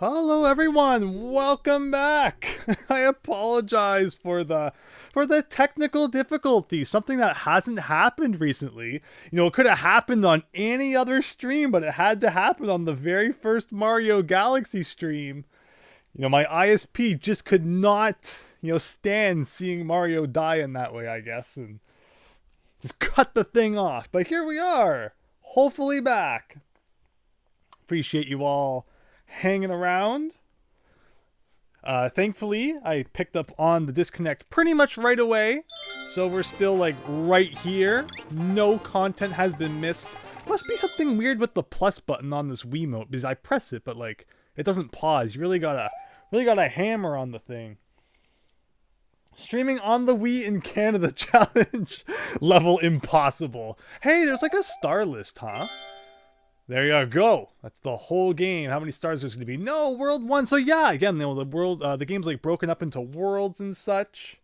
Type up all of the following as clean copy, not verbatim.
Hello everyone, welcome back. I apologize for the technical difficulty, something that hasn't happened recently. You know, it could have happened on any other stream, but it had to happen on the very first Mario Galaxy stream. You know, my ISP just could not, stand seeing Mario die in that way, I guess, and just cut the thing off. But here we are, hopefully back. Appreciate you all hanging around. Thankfully, I picked up on the disconnect pretty much right away, so we're still like right here. No content has been missed. Must be something weird with the plus button on this Wiimote, because I press it, but like it doesn't pause. You really gotta hammer on the thing. Streaming on the Wii in Canada challenge level impossible. Hey, there's like a star list, huh? There you go. That's the whole game. How many stars there's going to be? No, World 1. So yeah, again, the world, the game's like broken up into worlds and such.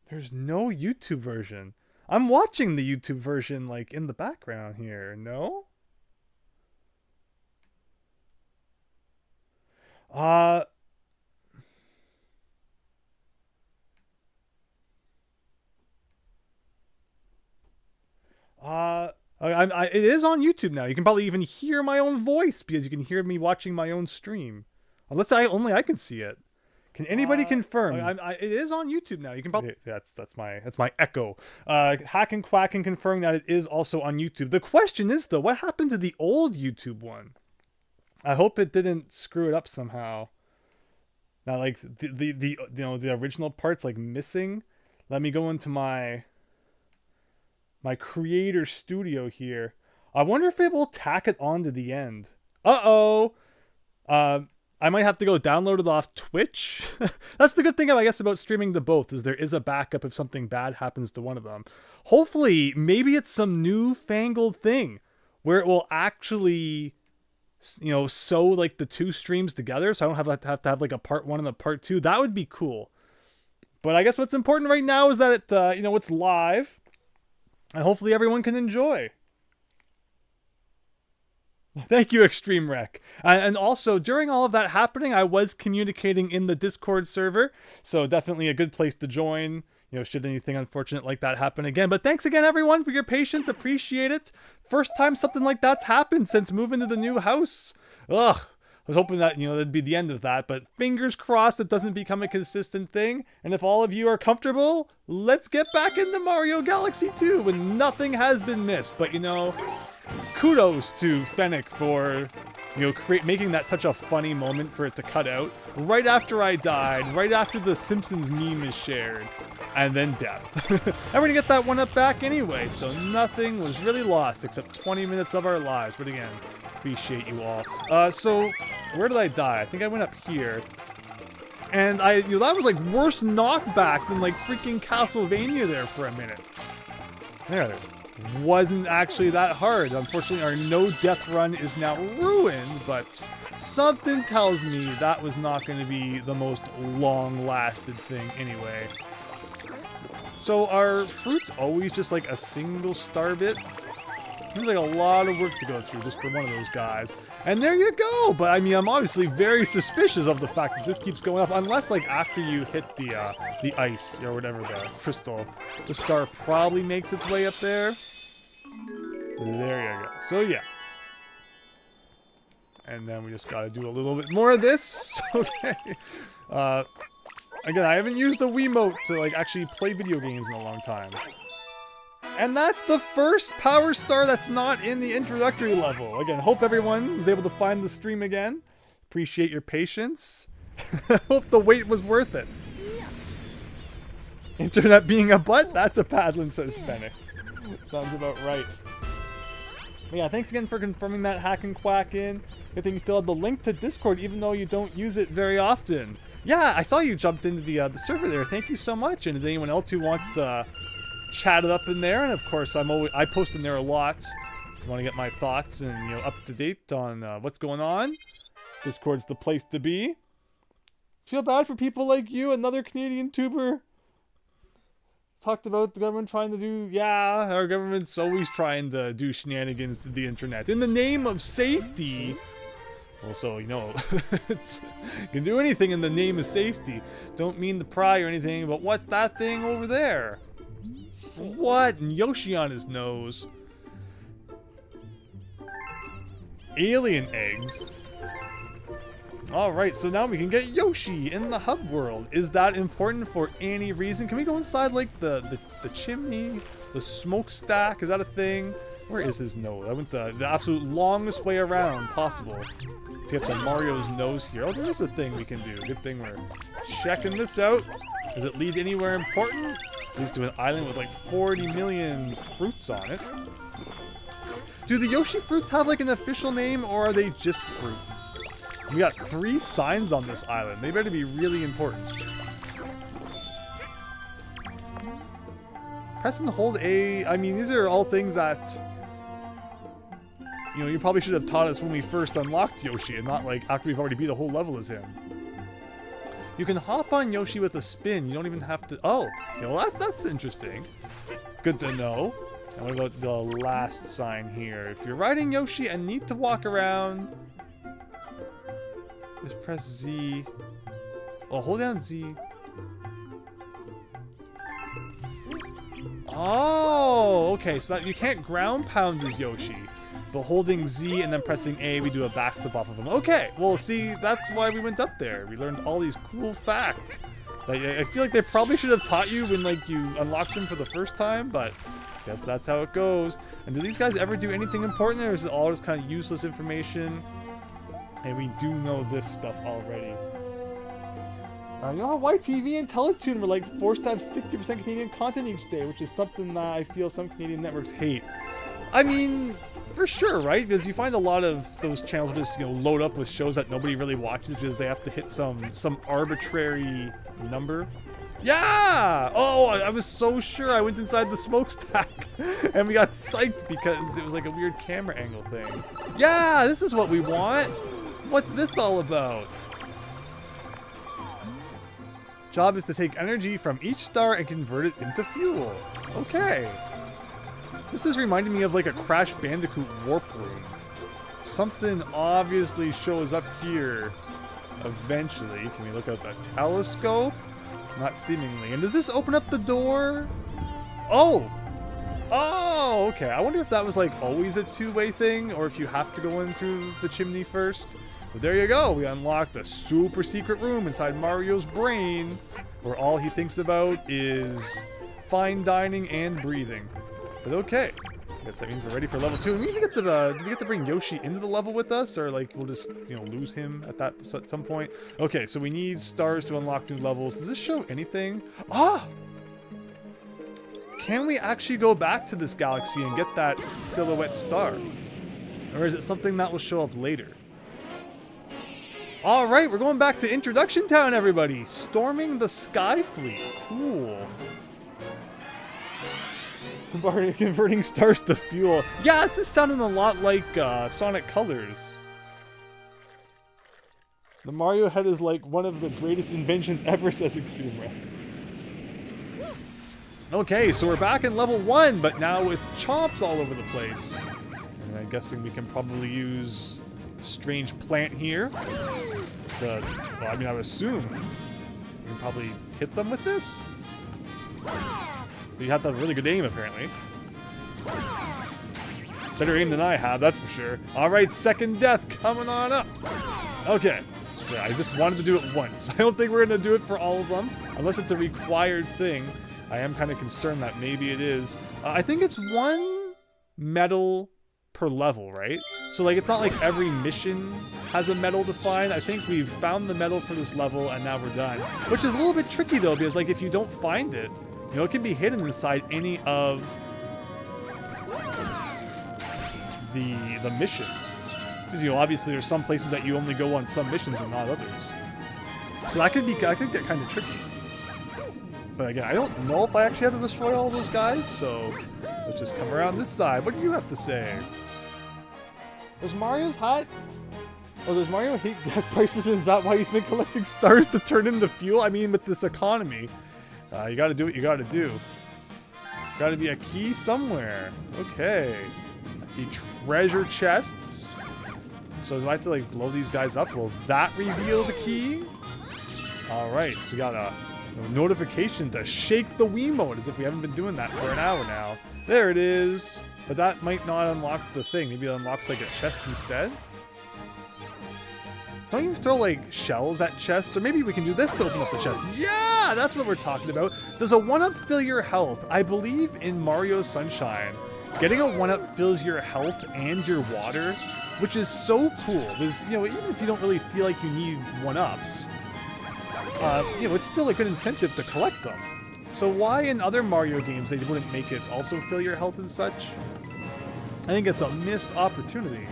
There's no YouTube version. I'm watching the YouTube version like in the background here. No? It is on YouTube now. You can probably even hear my own voice because you can hear me watching my own stream. Unless only I can see it. Can anybody confirm? It is on YouTube now. You can probably that's my echo. Hack and Quack can confirm that it is also on YouTube. The question is though, what happened to the old YouTube one? I hope it didn't screw it up somehow. Now, like the original part's like missing. Let me go into my creator studio here. I wonder if it will tack it on to the end. Uh-oh. I might have to go download it off Twitch. That's the good thing, I guess, about streaming to both, is there is a backup if something bad happens to one of them. Hopefully, maybe it's some newfangled thing where it will actually, sew like the two streams together, so I don't have to have like a part 1 and a part 2. That would be cool. But I guess what's important right now is that it, it's live. And hopefully everyone can enjoy. Thank you, Extreme Rec. And also, during all of that happening, I was communicating in the Discord server. So definitely a good place to join, should anything unfortunate like that happen again. But thanks again, everyone, for your patience. Appreciate it. First time something like that's happened since moving to the new house. Ugh. I was hoping that, that'd be the end of that, but fingers crossed it doesn't become a consistent thing. And if all of you are comfortable, let's get back into Mario Galaxy 2 when nothing has been missed. But, kudos to Fennec for, making that such a funny moment for it to cut out. Right after I died, right after the Simpsons meme is shared, and then death. And we're gonna get that one up back anyway, so nothing was really lost except 20 minutes of our lives. But again, appreciate you all. So where did I die? I think I went up here. And that was like worse knockback than like freaking Castlevania there for a minute. There. Wasn't actually that hard. Unfortunately, our no death run is now ruined, but something tells me that was not going to be the most long-lasted thing anyway. So are fruits always just like a single star bit? Seems like a lot of work to go through just for one of those guys. And there you go! But I mean, I'm obviously very suspicious of the fact that this keeps going up, unless like after you hit the ice, or whatever, the crystal, the star probably makes its way up there. There you go. So yeah. And then we just gotta do a little bit more of this. Okay. Again, I haven't used a Wiimote to like actually play video games in a long time. And that's the first power star that's not in the introductory level. Again, hope everyone was able to find the stream again. Appreciate your patience. Hope the wait was worth it. Internet being a butt? That's a paddling, says Fennec. Sounds about right. But yeah, thanks again for confirming that Hack and Quack in. Good thing you still have the link to Discord, even though you don't use it very often. Yeah, I saw you jumped into the server there. Thank you so much. And anyone else who wants to chat it up in there, and of course I post in there a lot. If you want to get my thoughts and up to date on what's going on, Discord's the place to be. Feel bad for people like you, another Canadian tuber. Talked about the government trying to do, yeah, our government's always trying to do shenanigans to the internet in the name of safety. Well, so, you know, you can do anything in the name of safety. Don't mean to pry or anything, but what's that thing over there? What? And Yoshi on his nose. Alien eggs. Alright, so now we can get Yoshi in the hub world. Is that important for any reason? Can we go inside, like, the chimney? The smokestack? Is that a thing? Where is his nose? I went the absolute longest way around possible to get the Mario's nose here. Oh, there is a thing we can do. Good thing we're checking this out. Does it lead anywhere important? Leads to an island with like 40 million fruits on it. Do the Yoshi fruits have like an official name, or are they just fruit? We got 3 signs on this island. They better be really important. Press and hold A. I mean, these are all things that, you know, you probably should have taught us when we first unlocked Yoshi, and not like after we've already beat the whole level as him. You can hop on Yoshi with a spin. You don't even have to... Oh, okay, well that's interesting. Good to know. And what about the last sign here? If you're riding Yoshi and need to walk around, just press Z. Oh, hold down Z. Oh, okay. So that you can't ground pound as Yoshi, but holding Z and then pressing A, we do a backflip off of him. Okay, well, see, that's why we went up there. We learned all these cool facts. Like, I feel like they probably should have taught you when, like, you unlocked them for the first time, but I guess that's how it goes. And do these guys ever do anything important, or is it all just kind of useless information? And we do know this stuff already. You know how YTV and Teletoon were like forced to have 60% Canadian content each day, which is something that I feel some Canadian networks hate. I mean, for sure, right? Because you find a lot of those channels just, you know, load up with shows that nobody really watches because they have to hit some arbitrary number. Yeah! Oh, I was so sure. I went inside the smokestack and we got psyched because it was like a weird camera angle thing. Yeah, this is what we want. What's this all about? Job is to take energy from each star and convert it into fuel. Okay. This is reminding me of like a Crash Bandicoot warp room. Something obviously shows up here eventually. Can we look at the telescope? Not seemingly. And does this open up the door? Oh! Oh, okay. I wonder if that was like always a two-way thing, or if you have to go in through the chimney first. But there you go. We unlocked a super secret room inside Mario's brain, where all he thinks about is fine dining and breathing. But okay. I guess that means we're ready for level 2. And do we get to bring Yoshi into the level with us, or like we'll just, you know, lose him at some point? Okay, so we need stars to unlock new levels. Does this show anything? Ah! Can we actually go back to this galaxy and get that silhouette star? Or is it something that will show up later? Alright, we're going back to Introduction Town, everybody! Storming the Sky Fleet. Cool. Converting stars to fuel. Yeah, this is sounding a lot like Sonic Colors. The Mario head is like one of the greatest inventions ever, says Extreme Rec. Okay, so we're back in level 1, but now with chomps all over the place. And I'm guessing we can probably use a strange plant here. Well, I mean, I would assume we can probably hit them with this. But you have to have really good aim, apparently. Better aim than I have, that's for sure. Alright, second death coming on up. Okay. Yeah, I just wanted to do it once. I don't think we're going to do it for all of them, unless it's a required thing. I am kind of concerned that maybe it is. I think it's 1 medal per level, right? So, like, it's not like every mission has a medal to find. I think we've found the medal for this level, and now we're done. Which is a little bit tricky, though, because, like, if you don't find it, you know, it can be hidden inside any of the missions. Because, you know, obviously there's some places that you only go on some missions and not others. So that could get kind of tricky. But again, I don't know if I actually have to destroy all those guys, so let's just come around this side. What do you have to say? There's Mario's hut. Oh, there's Mario hate gas prices. Is that why he's been collecting stars to turn into fuel? I mean, with this economy, you gotta do what you gotta do. Gotta be a key somewhere. Okay. I see treasure chests. So do I have to like blow these guys up? Will that reveal the key? Alright, so we got a notification to shake the Wiimote, as if we haven't been doing that for an hour now. There it is. But that might not unlock the thing. Maybe it unlocks like a chest instead? Don't you throw like shells at chests? Or maybe we can do this to open up the chest. Yeah, that's what we're talking about. Does a 1-up fill your health? I believe in Mario Sunshine, getting a 1-up fills your health and your water, which is so cool. Because, you know, even if you don't really feel like you need 1-ups, you know, it's still a good incentive to collect them. So why in other Mario games they wouldn't make it also fill your health and such? I think it's a missed opportunity.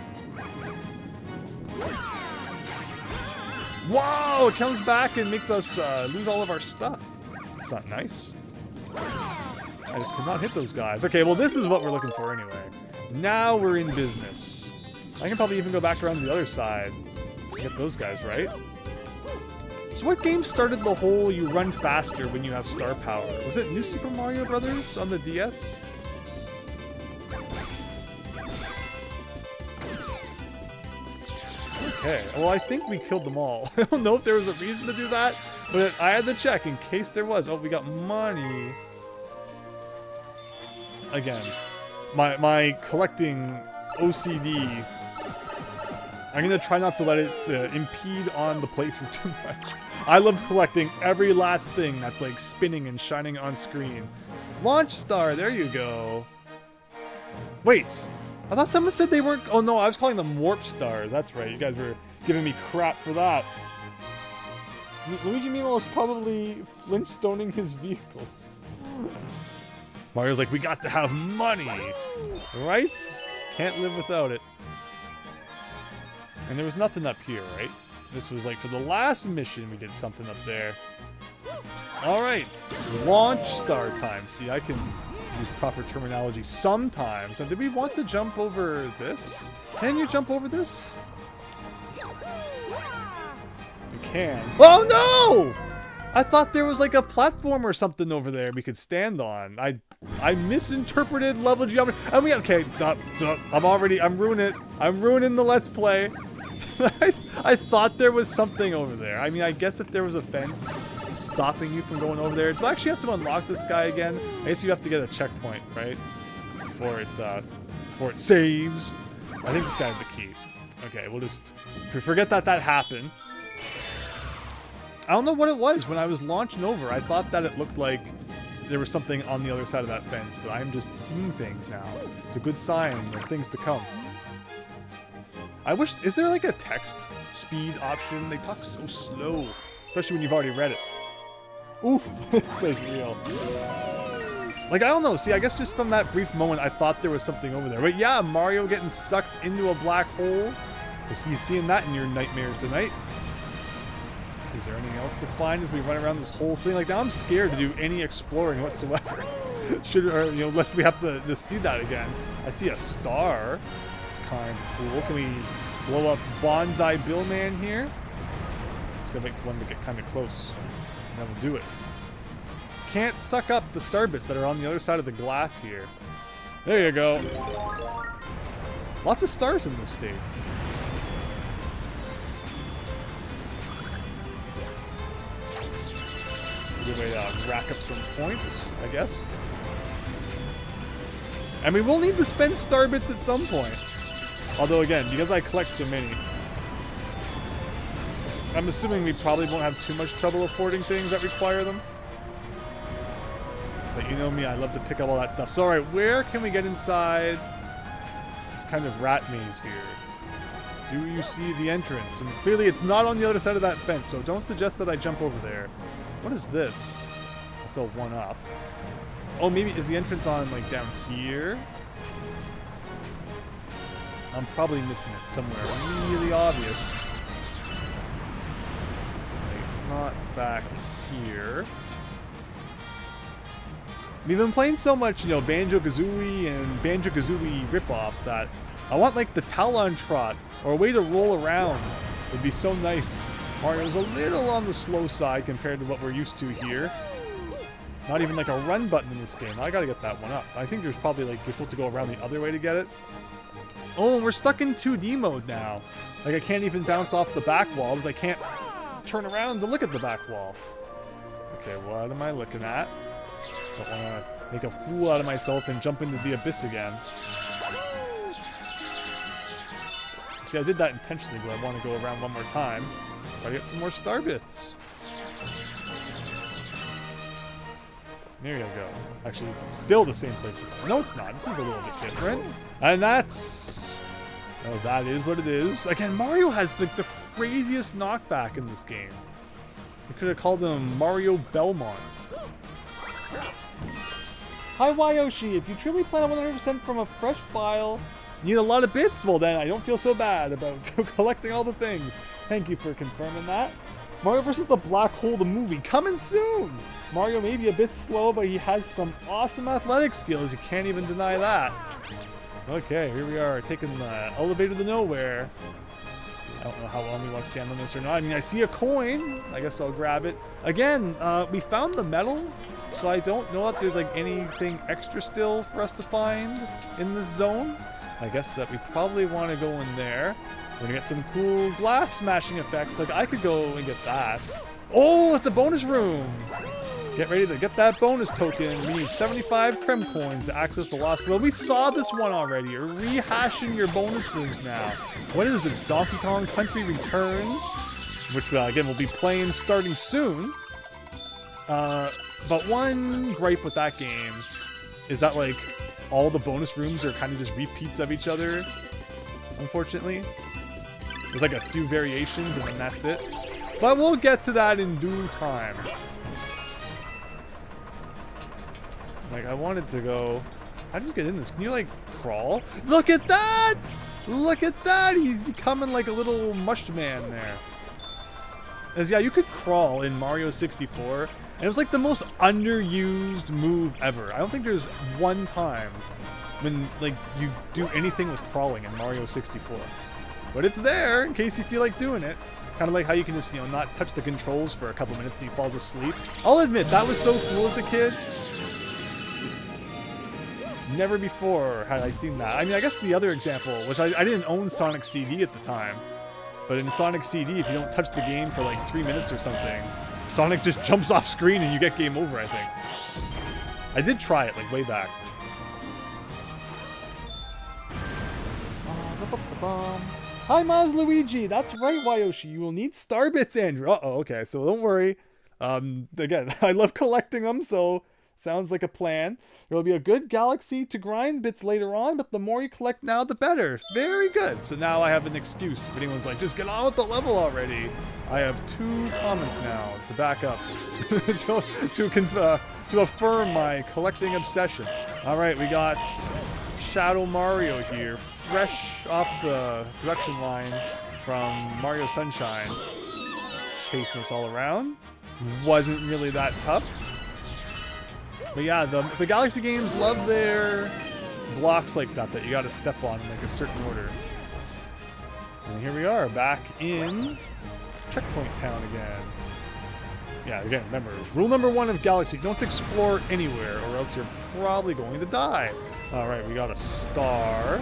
Whoa! It comes back and makes us lose all of our stuff. It's not nice. I just could not hit those guys. Okay, well this is what we're looking for anyway. Now we're in business. I can probably even go back around to the other side. Get those guys, right? So what game started the whole you run faster when you have star power? Was it New Super Mario Brothers on the DS? Okay, well I think we killed them all. I don't know if there was a reason to do that, but I had to check in case there was. Oh, we got money. Again, my collecting OCD, I'm gonna try not to let it impede on the playthrough too much. I love collecting every last thing that's like spinning and shining on screen. Launch star, there you go. Wait, I thought someone said they weren't. Oh no, I was calling them warp stars. That's right, you guys were giving me crap for that. Luigi Mimo is probably Flintstoning his vehicles. Mario's like, we got to have money, right? Can't live without it. And there was nothing up here, right? This was like for the last mission we did something up there. Alright, launch star time. See, I can use proper terminology sometimes. Now, did we want to jump over this? Can you jump over this? You can. Oh no! I thought there was like a platform or something over there we could stand on. I misinterpreted level geometry. And we okay. I'm ruining it. I'm ruining the let's play. I thought there was something over there. I mean, I guess if there was a fence stopping you from going over there, do I actually have to unlock this guy again? I guess you have to get a checkpoint, right? Before it saves. I think this guy's the key. Okay, we'll just forget that happened. I don't know what it was when I was launching over. I thought that it looked like there was something on the other side of that fence, but I'm just seeing things now. It's a good sign of things to come. I wish, is there like a text speed option? They talk so slow, especially when you've already read it. Oof, it says real. Like, I don't know. See, I guess just from that brief moment, I thought there was something over there. But yeah, Mario getting sucked into a black hole. You'll be seeing that in your nightmares tonight. Is there anything else to find as we run around this whole thing? Like, now I'm scared to do any exploring whatsoever. Lest we have to see that again. I see a star. It's kind of cool. Can we blow up Bonsai Bill Man here? Just gotta wait for one to get kind of close. And then we'll do it. Can't suck up the star bits that are on the other side of the glass here. There you go. Lots of stars in this stage. Good way to rack up some points, I guess. And we will need to spend star bits at some point. Although again, because I collect so many, I'm assuming we probably won't have too much trouble affording things that require them. But you know me, I love to pick up all that stuff. So alright, where can we get inside this kind of rat maze here? Do you see the entrance? And clearly it's not on the other side of that fence, so don't suggest that I jump over there. What is this? That's a 1-up. Oh, maybe is the entrance on like down here? I'm probably missing it somewhere really obvious. It's not back here. We've been playing so much, you know, Banjo-Kazooie and Banjo-Kazooie ripoffs that I want like the Talon Trot or a way to roll around. Would be so nice. Mario's a little on the slow side compared to what we're used to here. Not even like a run button in this game. I gotta get that 1-up. I think there's probably like, you're supposed to go around the other way to get it. Oh, we're stuck in 2D mode now. Like, I can't even bounce off the back wall because I can't turn around to look at the back wall. Okay, what am I looking at? Don't want to make a fool out of myself and jump into the abyss again. See, I did that intentionally, but I want to go around one more time. Try to get some more star bits. There you go. Actually, it's still the same place again. No, it's not. This is a little bit different. And that's... oh, that is what it is. Again, Mario has the craziest knockback in this game. You could have called him Mario Belmont. Hi, Wyoshi. If you truly plan on 100% from a fresh file, you need a lot of bits? Well, then I don't feel so bad about collecting all the things. Thank you for confirming that. Mario vs. the Black Hole, the movie, coming soon! Mario may be a bit slow, but he has some awesome athletic skills. You can't even deny that. Okay, here we are, taking the elevator to nowhere. I don't know how long we want to stand on this or not. I mean, I see a coin. I guess I'll grab it. Again, we found the medal, so I don't know if there's like anything extra still for us to find in this zone. I guess that we probably want to go in there. We're gonna get some cool glass smashing effects. Like, I could go and get that. Oh, it's a bonus room. Get ready to get that bonus token. We need 75 Creme coins to access the Lost World. We saw this one already. You're rehashing your bonus rooms now. What is this? Donkey Kong Country Returns? Which, again, we'll be playing starting soon. But one gripe with that game is that, like, all the bonus rooms are kind of just repeats of each other, unfortunately. There's like a few variations and then that's it. But we'll get to that in due time. Like, I wanted to go... how do you get in this? Can you, like, crawl? Look at that! Look at that! He's becoming like a little mushed man there. As, yeah, you could crawl in Mario 64. And it was like the most underused move ever. I don't think there's one time when, like, you do anything with crawling in Mario 64. But it's there in case you feel like doing it. Kind of like how you can just, you know, not touch the controls for a couple minutes and he falls asleep. I'll admit, that was so cool as a kid. Never before had I seen that. I mean, I guess the other example, which I didn't own Sonic CD at the time. But in Sonic CD, if you don't touch the game for like 3 minutes or something, Sonic just jumps off screen and you get game over, I think. I did try it, like, way back. Hi, Miles Luigi! That's right, Wyoshi. You will need star bits, Andrew. Uh-oh, okay, so don't worry. Again, I love collecting them, so sounds like a plan. There will be a good galaxy to grind bits later on, but the more you collect now, the better. Very good. So now I have an excuse. If anyone's like, just get on with the level already, I have 2 comments now to back up, to affirm my collecting obsession. All right, we got Shadow Mario here, fresh off the production line from Mario Sunshine, chasing us all around. Wasn't really that tough. But yeah, the Galaxy games love their blocks like that you gotta step on in like a certain order. And here we are, back in Checkpoint Town again. Yeah, again, remember, rule number 1 of Galaxy, don't explore anywhere or else you're probably going to die. Alright, we got a star.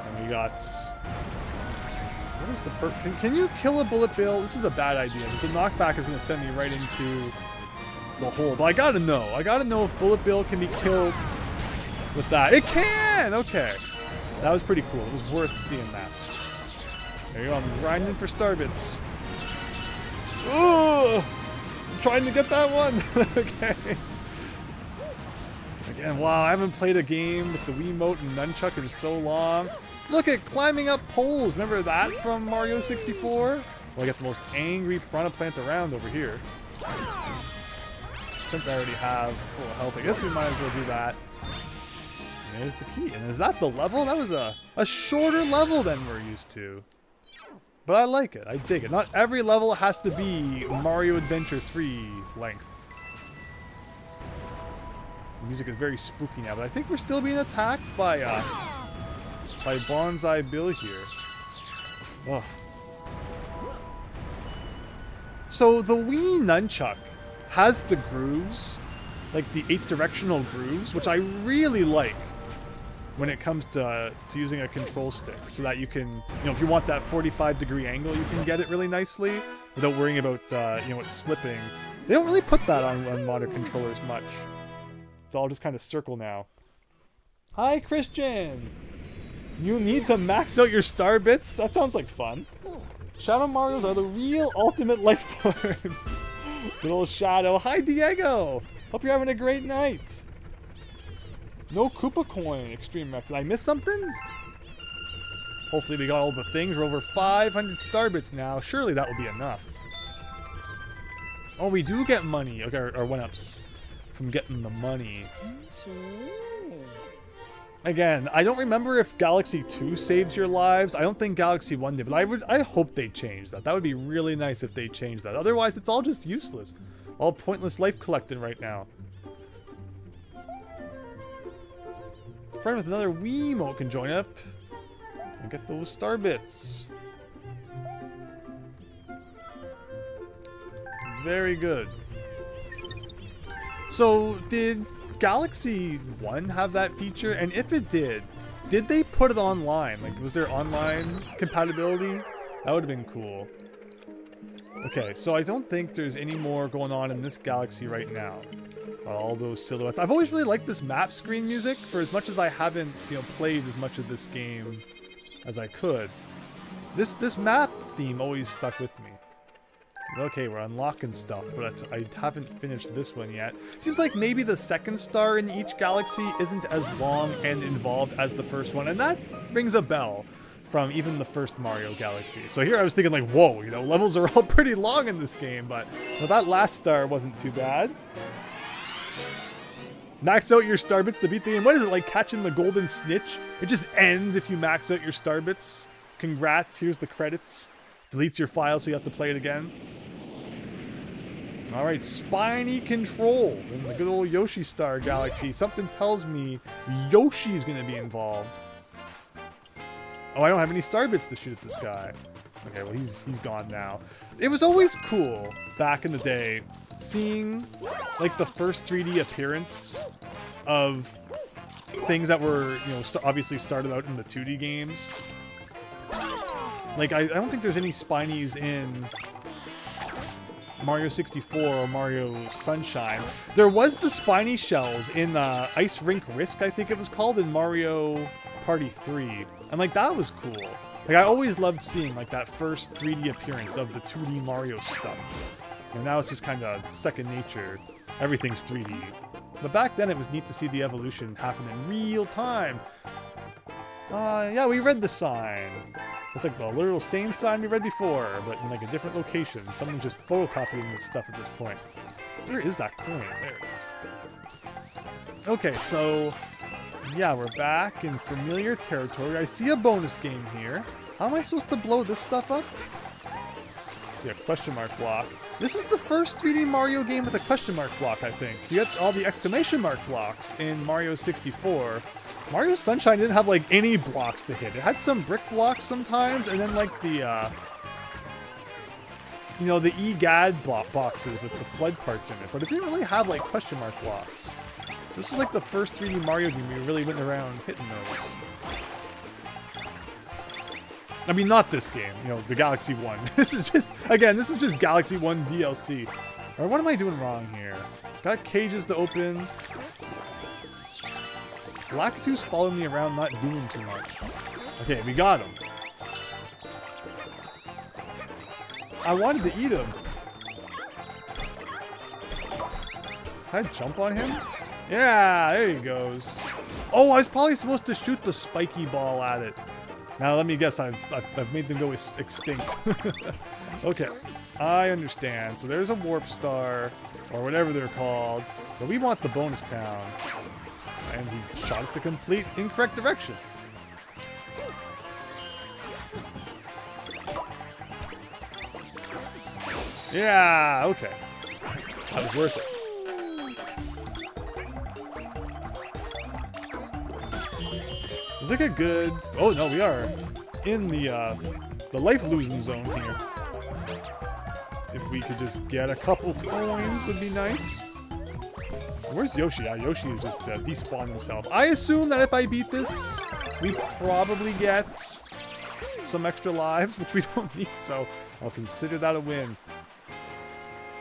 And we got... what is the can you kill a bullet bill? This is a bad idea, because the knockback is going to send me right into the hole. But I gotta know if Bullet Bill can be killed with that. It can! Okay. That was pretty cool. It was worth seeing that. There you go. I'm grinding for star bits. Oh! I'm trying to get that one. Okay. Again, wow, I haven't played a game with the Wiimote and Nunchuck in so long. Look at climbing up poles. Remember that from Mario 64? Well, I got the most angry piranha plant around over here. Since I already have full health, I guess we might as well do that. And there's the key. And is that the level? That was a shorter level than we're used to. But I like it. I dig it. Not every level has to be Mario Adventure 3 length. The music is very spooky now, but I think we're still being attacked by Bonsai Bill here. Ugh. So the Wii Nunchuck has the grooves, like the 8 directional grooves, which I really like. when it comes to using a control stick, so that you can, if you want that 45-degree angle, you can get it really nicely without worrying about, it slipping. They don't really put that on modern controllers much. It's all just kind of circle now. Hi, Christian! You need to max out your star bits? That sounds like fun. Shadow Marios are the real ultimate life forms. Good old Shadow. Hi, Diego! Hope you're having a great night. No Koopa coin, Extreme Rex. Did I miss something? Hopefully we got all the things. We're over 500 star bits now. Surely that will be enough. Oh, we do get money. Okay, our 1-ups from getting the money. Again, I don't remember if Galaxy 2 saves your lives. I don't think Galaxy 1 did, but I hope they change that. That would be really nice if they changed that. Otherwise, it's all just useless. All pointless life collecting right now. A friend with another Wiimote can join up and get those star bits. Very good. So, did Galaxy 1 have that feature? And if it did they put it online? Like, was there online compatibility? That would have been cool. Okay, so I don't think there's any more going on in this Galaxy right now. All those silhouettes. I've always really liked this map screen music, for as much as I haven't, played as much of this game as I could. This map theme always stuck with me. Okay, we're unlocking stuff, but I haven't finished this one yet. Seems like maybe the second star in each galaxy isn't as long and involved as the first one, and that rings a bell from even the first Mario Galaxy. So here I was thinking like, whoa, levels are all pretty long in this game, but that last star wasn't too bad. Max out your star bits to beat the game. What is it, like catching the golden snitch? It just ends if you max out your star bits. Congrats, here's the credits. Deletes your file so you have to play it again. Alright, spiny control in the good old Yoshi Star Galaxy. Something tells me Yoshi's gonna be involved. Oh, I don't have any star bits to shoot at this guy. Okay, well he's gone now. It was always cool back in the day seeing like the first 3D appearance of things that were, obviously started out in the 2D games. Like I don't think there's any spinies in Mario 64 or Mario Sunshine. There was the spiny shells in Ice Rink Risk, I think it was called, in Mario Party 3. And like that was cool. Like I always loved seeing like that first 3D appearance of the 2D Mario stuff. And now it's just kind of second nature. Everything's 3D. But back then it was neat to see the evolution happen in real time. Yeah, we read the sign. It's like the literal same sign we read before, but in like a different location. Someone's just photocopying this stuff at this point. Where is that coin? There it is. Okay, so yeah, we're back in familiar territory. I see a bonus game here. How am I supposed to blow this stuff up? See a question mark block. This is the first 3D Mario game with a question mark block, I think. You get all the exclamation mark blocks in Mario 64. Mario Sunshine didn't have like any blocks to hit. It had some brick blocks sometimes, and then like the the EGAD boxes with the flood parts in it, but it didn't really have like question mark blocks. This is like the first 3D Mario game we really went around hitting those. I mean, not this game, the Galaxy 1. This is just Galaxy 1 DLC. Or what am I doing wrong here? Got cages to open. Lakitu's following me around, not doing too much. Okay, we got him. I wanted to eat him. Can I jump on him? Yeah, there he goes. Oh, I was probably supposed to shoot the spiky ball at it. Now let me guess, I've made them go extinct. Okay, I understand. So there's a warp star, or whatever they're called, but we want the bonus town. And he shot it the complete incorrect direction. Yeah, okay. That was worth it. It's like a good... Oh no, we are in the life losing zone here. If we could just get a couple coins, would be nice. Where's Yoshi? Yeah, Yoshi just despawned himself. I assume that if I beat this, we probably get some extra lives, which we don't need, so I'll consider that a win.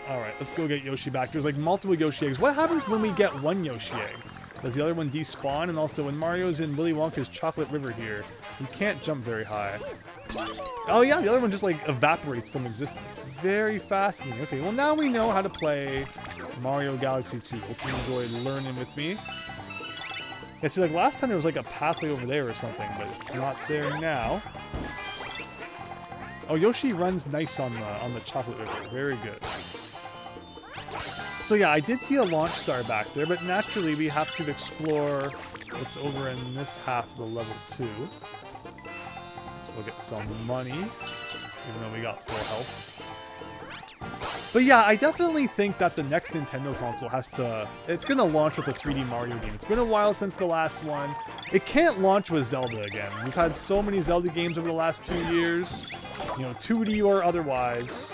Alright, let's go get Yoshi back. There's like multiple Yoshi eggs. What happens when we get one Yoshi egg? Does the other one despawn? And also, when Mario's in Willy Wonka's Chocolate River here, you can't jump very high. Oh yeah, the other one just like evaporates from existence. Very fascinating. Okay, well now we know how to play Mario Galaxy 2. Hope you enjoyed learning with me. Yeah, see, like last time there was like a pathway over there or something, but it's not there now. Oh, Yoshi runs nice on the Chocolate River. Very good. So yeah, I did see a launch star back there, but naturally we have to explore what's over in this half of the level too. So we'll get some money, even though we got full health. But yeah, I definitely think that the next Nintendo console has to... It's going to launch with a 3D Mario game. It's been a while since the last one. It can't launch with Zelda again. We've had so many Zelda games over the last few years. You know, 2D or otherwise.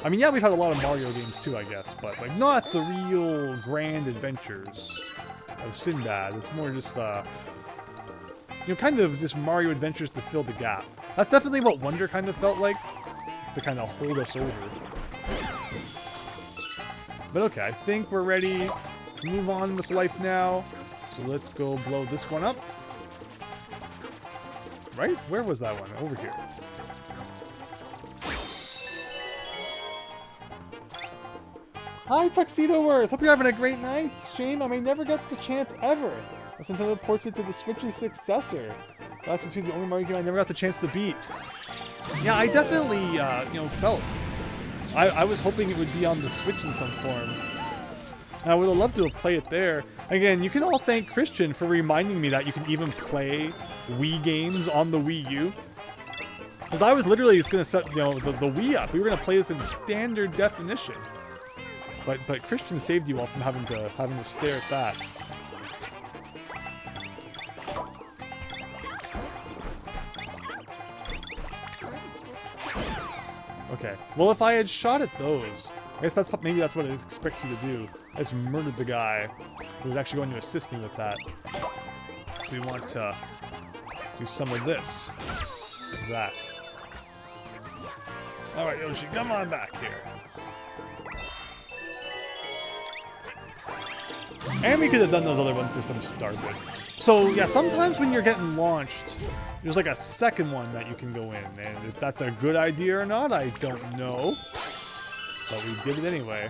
I mean, yeah, we've had a lot of Mario games too, I guess. But, like, not the real grand adventures of Sinbad. It's more just, you know, kind of just Mario adventures to fill the gap. That's definitely what Wonder kind of felt like. Just to kind of hold us over. But okay, I think we're ready to move on with life now. So let's go blow this one up. Right? Where was that one? Over here. Hi, Tuxedo Worth! Hope you're having a great night. Shame I may never get the chance ever. That's until it ports it to the Switch's successor. Galaxy 2 the only Mario game I never got the chance to beat. Yeah, I definitely, you know, felt. I was hoping it would be on the Switch in some form. I would have loved to have played it there. Again, you can all thank Christian for reminding me that you can even play Wii games on the Wii U. Because I was literally just going to set, you know, the Wii up. We were going to play this in standard definition. But Christian saved you all from having to stare at that. Okay. Well, if I had shot at those, I guess maybe that's what it expects you to do. I just murdered the guy who was actually going to assist me with that. So we want to do some of this. Like that. Alright, Yoshi, come on back here. And we could have done those other ones for some star bits. So yeah, sometimes when you're getting launched, there's like a second one that you can go in. And if that's a good idea or not, I don't know. But we did it anyway.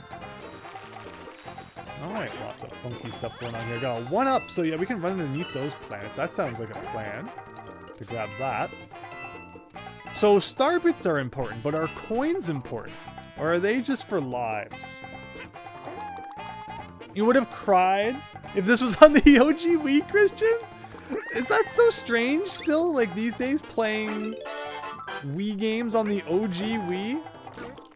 Alright, lots of funky stuff going on here. Got a 1-up, so yeah, we can run underneath those planets. That sounds like a plan to grab that. So star bits are important, but are coins important? Or are they just for lives? You would have cried if this was on the OG Wii, Christian? Is that so strange still, like these days, playing Wii games on the OG Wii?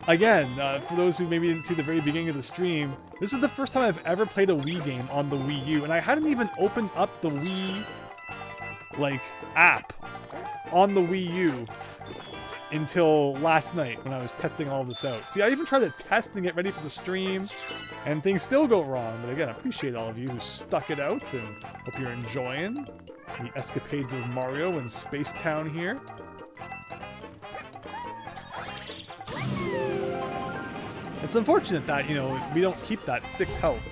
Again, for those who maybe didn't see the very beginning of the stream, this is the first time I've ever played a Wii game on the Wii U, and I hadn't even opened up the Wii, like, app on the Wii U until last night when I was testing all this out. See, I even tried to test and get ready for the stream, and things still go wrong. But again, I appreciate all of you who stuck it out, and hope you're enjoying the escapades of Mario in Space Town here. It's unfortunate that, you know, we don't keep that 6 health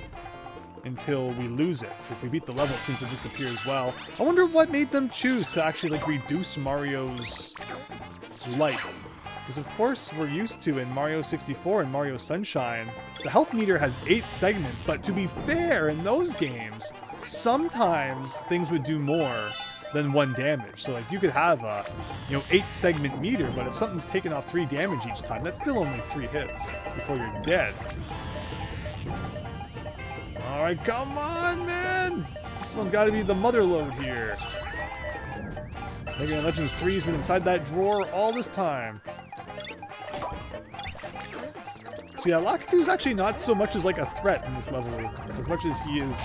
until we lose it. So if we beat the level, it seems to disappear as well. I wonder what made them choose to actually, like, reduce Mario's life. Because of course we're used to in Mario 64 and Mario Sunshine, the health meter has 8 segments, but to be fair, in those games, sometimes things would do more than 1 damage. So like you could have a, you know, 8 segment meter, but if something's taken off 3 damage each time, that's still only 3 hits before you're dead. Alright, come on, man! This one's gotta be the mother load here. Mega Man Legends 3's been inside that drawer all this time. So yeah, Lakitu is actually not so much as like a threat in this level, as much as he is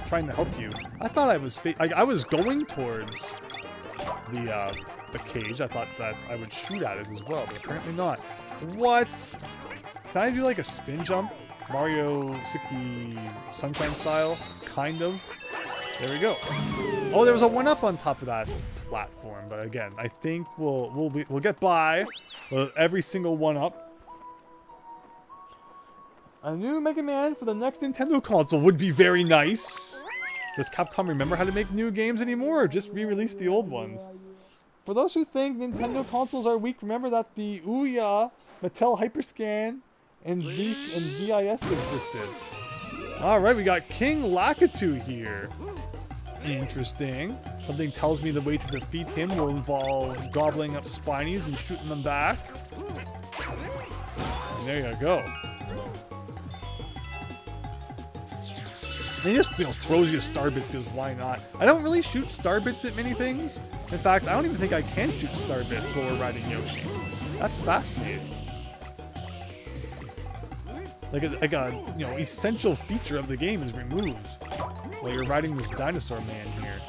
trying to help you. I thought I was I was going towards the cage. I thought that I would shoot at it as well, but apparently not. What? Can I do like a spin jump Mario 60 Sunshine style, kind of. There we go. Oh, there was a 1-up on top of that platform, but again, I think we'll get by with every single 1-up. A new Mega Man for the next Nintendo console would be very nice. Does Capcom remember how to make new games anymore, or just re-release the old ones? For those who think Nintendo consoles are weak, remember that the Ouya, Mattel Hyperscan, and VIS existed. Alright, we got King Lakitu here. Interesting. Something tells me the way to defeat him will involve gobbling up Spinies and shooting them back. And there you go. And he just, throws you star bits because why not? I don't really shoot star bits at many things. In fact, I don't even think I can shoot star bits while we're riding Yoshi. That's fascinating. Like a essential feature of the game is removed while you're riding this dinosaur man here.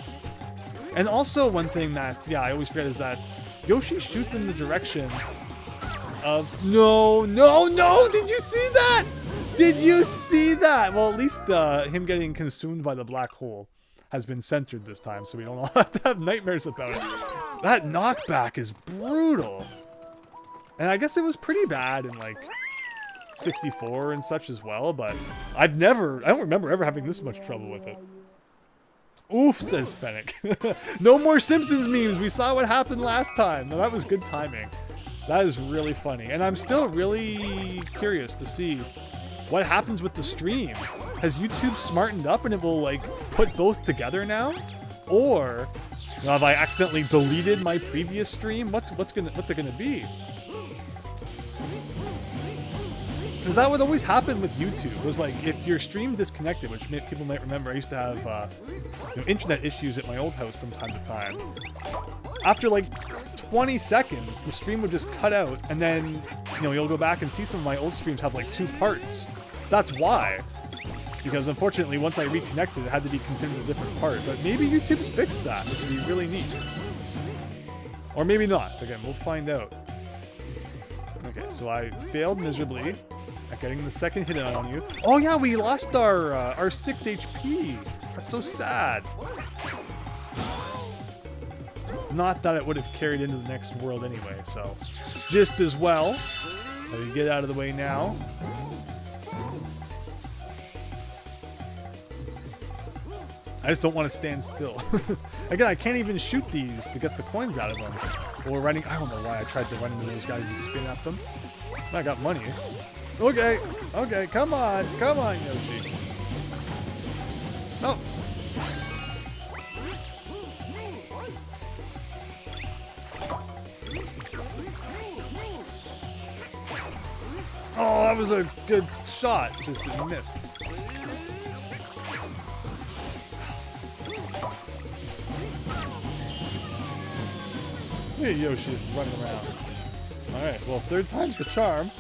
And also one thing that, I always forget is that Yoshi shoots in the direction of... No! Did you see that? Did you see that? Well, at least him getting consumed by the black hole has been censored this time, so we don't all have to have nightmares about it. That knockback is brutal. And I guess it was pretty bad in, like, 64 and such as well, but I don't remember ever having this much trouble with it. Oof, says Fennec. No more Simpsons memes. We saw what happened last time. Now, that was good timing. That is really funny. And I'm still really curious to see what happens with the stream. Has YouTube smartened up and it will like put both together now? Or have I accidentally deleted my previous stream? What's it gonna be? Because that would always happen with YouTube. It was like, if your stream disconnected, which people might remember, I used to have internet issues at my old house from time to time. After like 20 seconds, the stream would just cut out, and then, you'll go back and see some of my old streams have like 2 parts. That's why. Because unfortunately, once I reconnected, it had to be considered a different part. But maybe YouTube's fixed that, which would be really neat. Or maybe not. Again, we'll find out. Okay, so I failed miserably at getting the second hit on you. Oh yeah, we lost our 6 HP. That's so sad. Not that it would have carried into the next world anyway, so just as well. Let me get out of the way now. I just don't want to stand still. Again, I can't even shoot these to get the coins out of them. Or running, I don't know why I tried to run into those guys and spin at them. I got money. Okay, come on, Yoshi. Oh. Oh, that was a good shot, just missed. Hey, Yoshi is running around. Alright, well, 3rd time's the charm.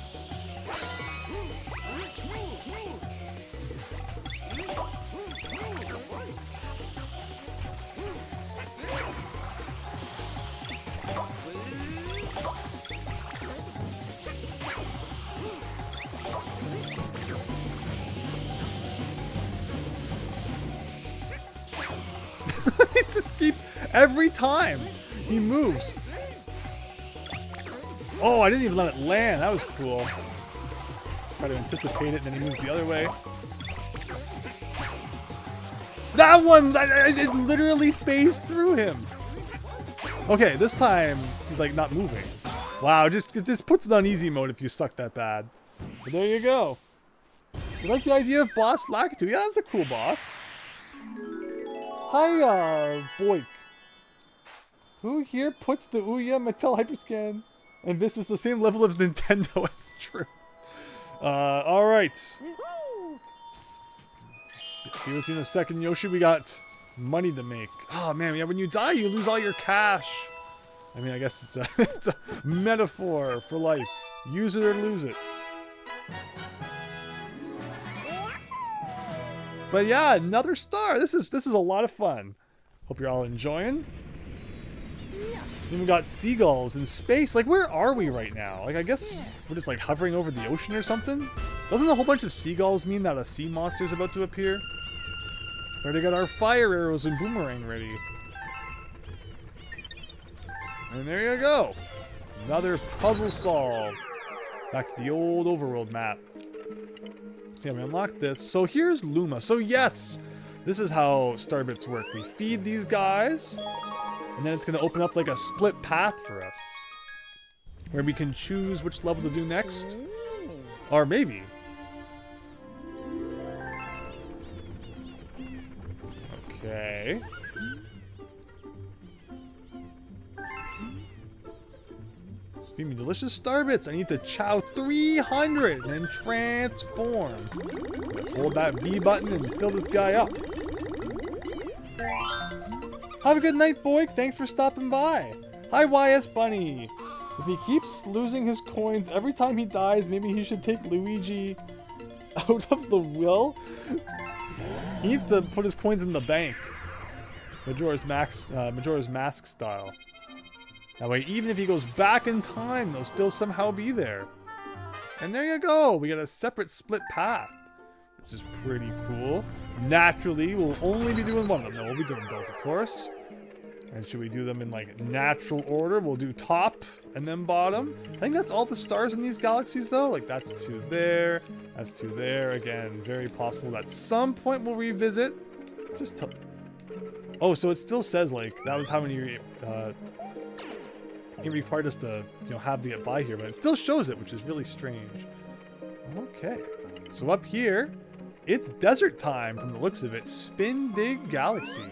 It just keeps, every time he moves. Oh, I didn't even let it land. That was cool. Try to anticipate it, and then he moves the other way. That one! It literally phased through him. Okay, this time, he's like not moving. Wow, it just puts it on easy mode if you suck that bad. But there you go. You like the idea of Boss Lakitu? Yeah, that's a cool boss. Hi, Boik. Who here puts the Ouya Mattel Hyperscan? And this is the same level of Nintendo, it's true. Alright. See what's in a second, Yoshi. We got money to make. Oh man, yeah, when you die, you lose all your cash. I mean, I guess it's a, it's a metaphor for life. Use it or lose it. But yeah, another star. This is a lot of fun. Hope you're all enjoying. Then we got seagulls in space. Like, where are we right now? Like, I guess we're just like hovering over the ocean or something. Doesn't a whole bunch of seagulls mean that a sea monster is about to appear? Better get our fire arrows and boomerang ready. And there you go. Another puzzle solved. Back to the old overworld map. Okay, we unlocked this. So here's Luma. So yes, this is how Starbits work. We feed these guys, and then it's going to open up like a split path for us, where we can choose which level to do next. Or maybe. Okay. Feed me delicious Starbits. I need to chow 300 and then transform. Hold that B button and fill this guy up. Have a good night, Boy. Thanks for stopping by. Hi, YS Bunny. If he keeps losing his coins every time he dies, maybe he should take Luigi out of the will? He needs to put his coins in the bank. Majora's Mask style. That way, even if he goes back in time, they'll still somehow be there. And there you go. We got a separate split path, which is pretty cool. Naturally, we'll only be doing one of them. No, we'll be doing both, of course. And should we do them in like natural order? We'll do top and then bottom. I think that's all the stars in these galaxies, though. Like, that's 2 there. That's 2 there. Again, very possible that at some point we'll revisit. Just to... Oh, so it still says, like, that was how many... it required us to, have to get by here, but it still shows it, which is really strange. Okay, so up here, it's desert time from the looks of it. Spin Dig Galaxy.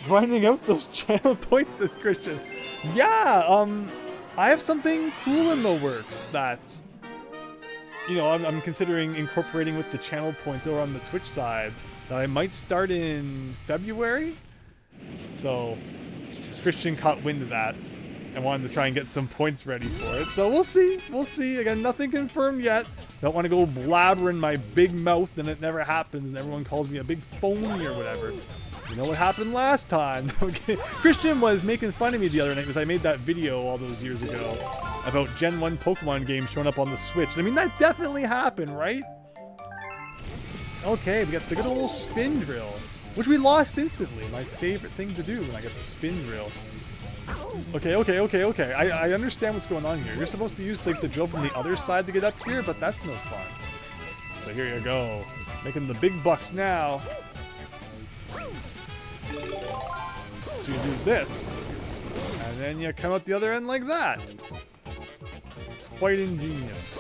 Grinding out those channel points, says Christian. Yeah, I have something cool in the works that... I'm considering incorporating with the channel points over on the Twitch side that I might start in February. So Christian caught wind of that and wanted to try and get some points ready for it. So we'll see. We'll see. Again, nothing confirmed yet. Don't want to go blabbering my big mouth and it never happens and everyone calls me a big phony or whatever. You know what happened last time? Christian was making fun of me the other night because I made that video all those years ago about Gen 1 Pokemon games showing up on the Switch. I mean, that definitely happened, right? Okay, we got the good old spin drill, which we lost instantly. My favorite thing to do when I get the spin drill. Okay. I understand what's going on here. You're supposed to use like the drill from the other side to get up here, but that's no fun. So here you go. Making the big bucks now. So you do this, and then you come out the other end like that. Quite ingenious.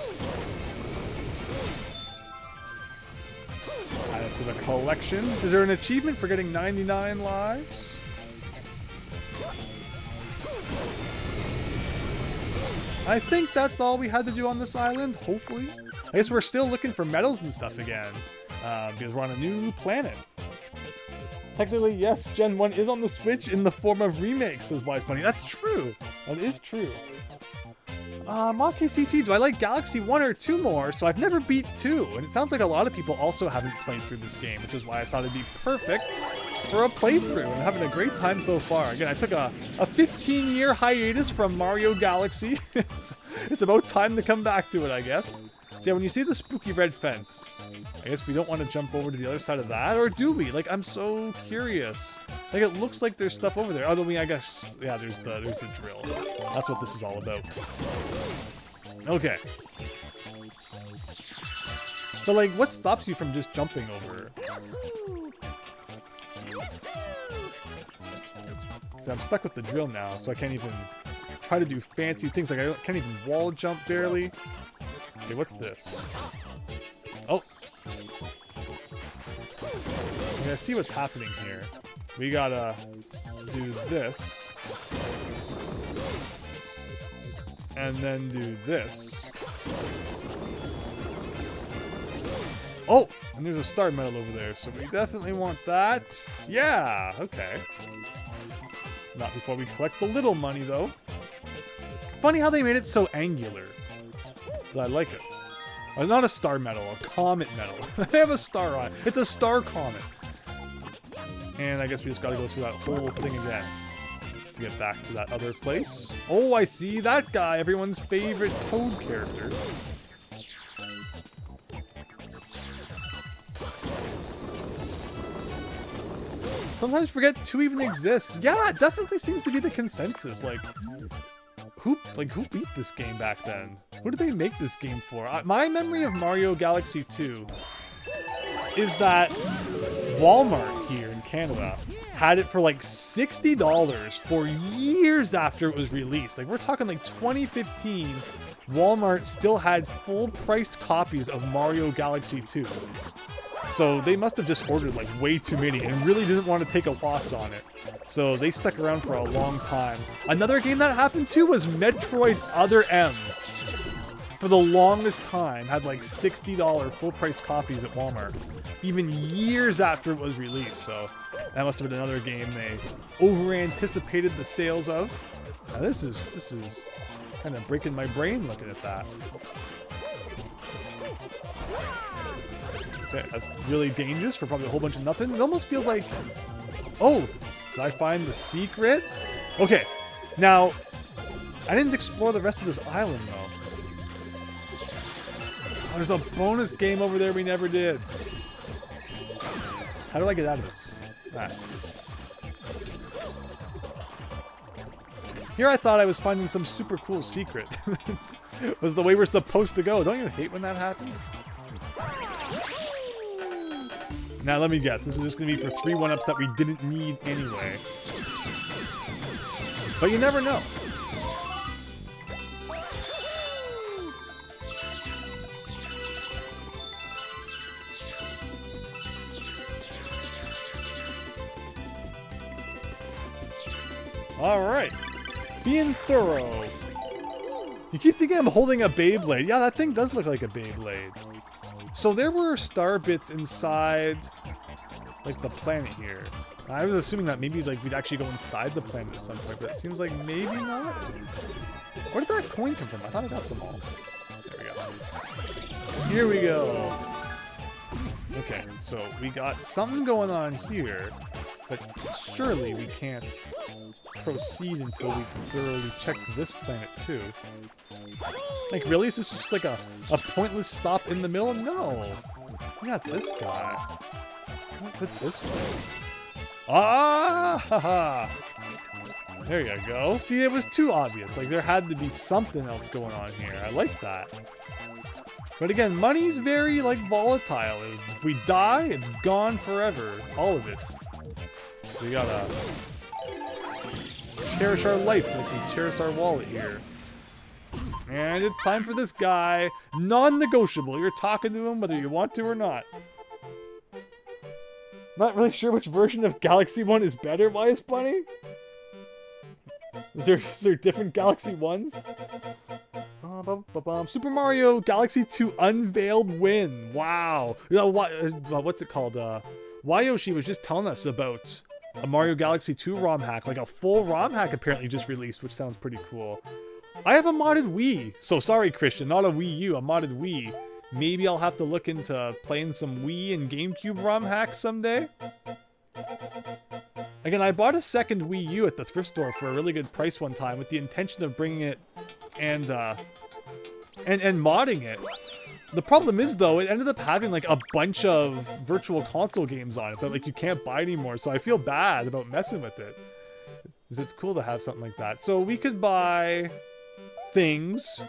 Add it to the collection. Is there an achievement for getting 99 lives? I think that's all we had to do on this island, hopefully. I guess we're still looking for medals and stuff again, because we're on a new planet. Technically, yes, Gen 1 is on the Switch in the form of remakes, says Wise Bunny. That's true. That is true. KCC, do I like Galaxy 1 or 2 more? So I've never beat 2, and it sounds like a lot of people also haven't played through this game, which is why I thought it'd be perfect for a playthrough. I'm having a great time so far. Again, I took a 15-year hiatus from Mario Galaxy. It's about time to come back to it, I guess. So yeah, when you see the spooky red fence, I guess we don't want to jump over to the other side of that, or do we? Like, I'm so curious. Like, it looks like there's stuff over there. Other than I guess, yeah, there's the drill. That's what this is all about. Okay. But like, what stops you from just jumping over? So I'm stuck with the drill now, so I can't even try to do fancy things. Like, I can't even wall jump barely. Okay, what's this? Oh. Okay, I see what's happening here. We gotta do this. And then do this. Oh! And there's a star medal over there, so we definitely want that. Yeah! Okay. Not before we collect the little money, though. Funny how they made it so angular. But I like it. Not a star medal, a comet medal. They have a star on it. It's a star comet. And I guess we just gotta go through that whole thing again to get back to that other place. Oh, I see that guy, everyone's favorite Toad character. Sometimes forget 2 even exists. Yeah, it definitely seems to be the consensus. Like who beat this game back then? Who did they make this game for? My memory of Mario Galaxy 2 is that Walmart here in Canada had it for like $60 for years after it was released. Like we're talking like 2015, Walmart still had full-priced copies of Mario Galaxy 2. So they must have just ordered like way too many and really didn't want to take a loss on it. So they stuck around for a long time. Another game that happened too was Metroid Other M. For the longest time, had like $60 full-priced copies at Walmart, even years after it was released. So that must have been another game they over-anticipated the sales of. Now this is kind of breaking my brain looking at that. Okay, that's really dangerous for probably a whole bunch of nothing. It almost feels like, oh, did I find the secret? Okay, now I didn't explore the rest of this island though. Oh, there's a bonus game over there we never did. How do I get out of this? Ah. Here I thought I was finding some super cool secret. It was the way we're supposed to go. Don't you hate when that happens? Now let me guess. This is just going to be for 3 1-ups that we didn't need anyway. But you never know. Alright. Being thorough. You keep thinking I'm holding a Beyblade. Yeah, that thing does look like a Beyblade. So there were star bits inside, like, the planet here. I was assuming that maybe, like, we'd actually go inside the planet at some point, but it seems like maybe not. Where did that coin come from? I thought I got them all. There we go. Here we go. Okay, so we got something going on here, but surely we can't proceed until we've thoroughly checked this planet too. Like, really? Is this just like a pointless stop in the middle? No. We got this guy. I'll put this way. Ah! Haha! There you go. See, it was too obvious. Like, there had to be something else going on here. I like that. But again, money's very, like, volatile. If we die, it's gone forever. All of it. We gotta cherish our life like we cherish our wallet here. And it's time for this guy. Non-negotiable. You're talking to him whether you want to or not. Not really sure which version of Galaxy 1 is better. Why is Bunny? Is there different Galaxy 1s? Super Mario Galaxy 2 Unveiled Win. Wow. You know, what's it called? Yoshi was just telling us about a Mario Galaxy 2 ROM hack. Like a full ROM hack apparently just released, which sounds pretty cool. I have a modded Wii. So sorry, Christian, not a Wii U, a modded Wii. Maybe I'll have to look into playing some Wii and GameCube ROM hacks someday. Again, I bought a second Wii U at the thrift store for a really good price one time with the intention of bringing it and modding it. The problem is, though, it ended up having like a bunch of virtual console games on it that like you can't buy anymore, so I feel bad about messing with it. It's cool to have something like that. So we could buy things.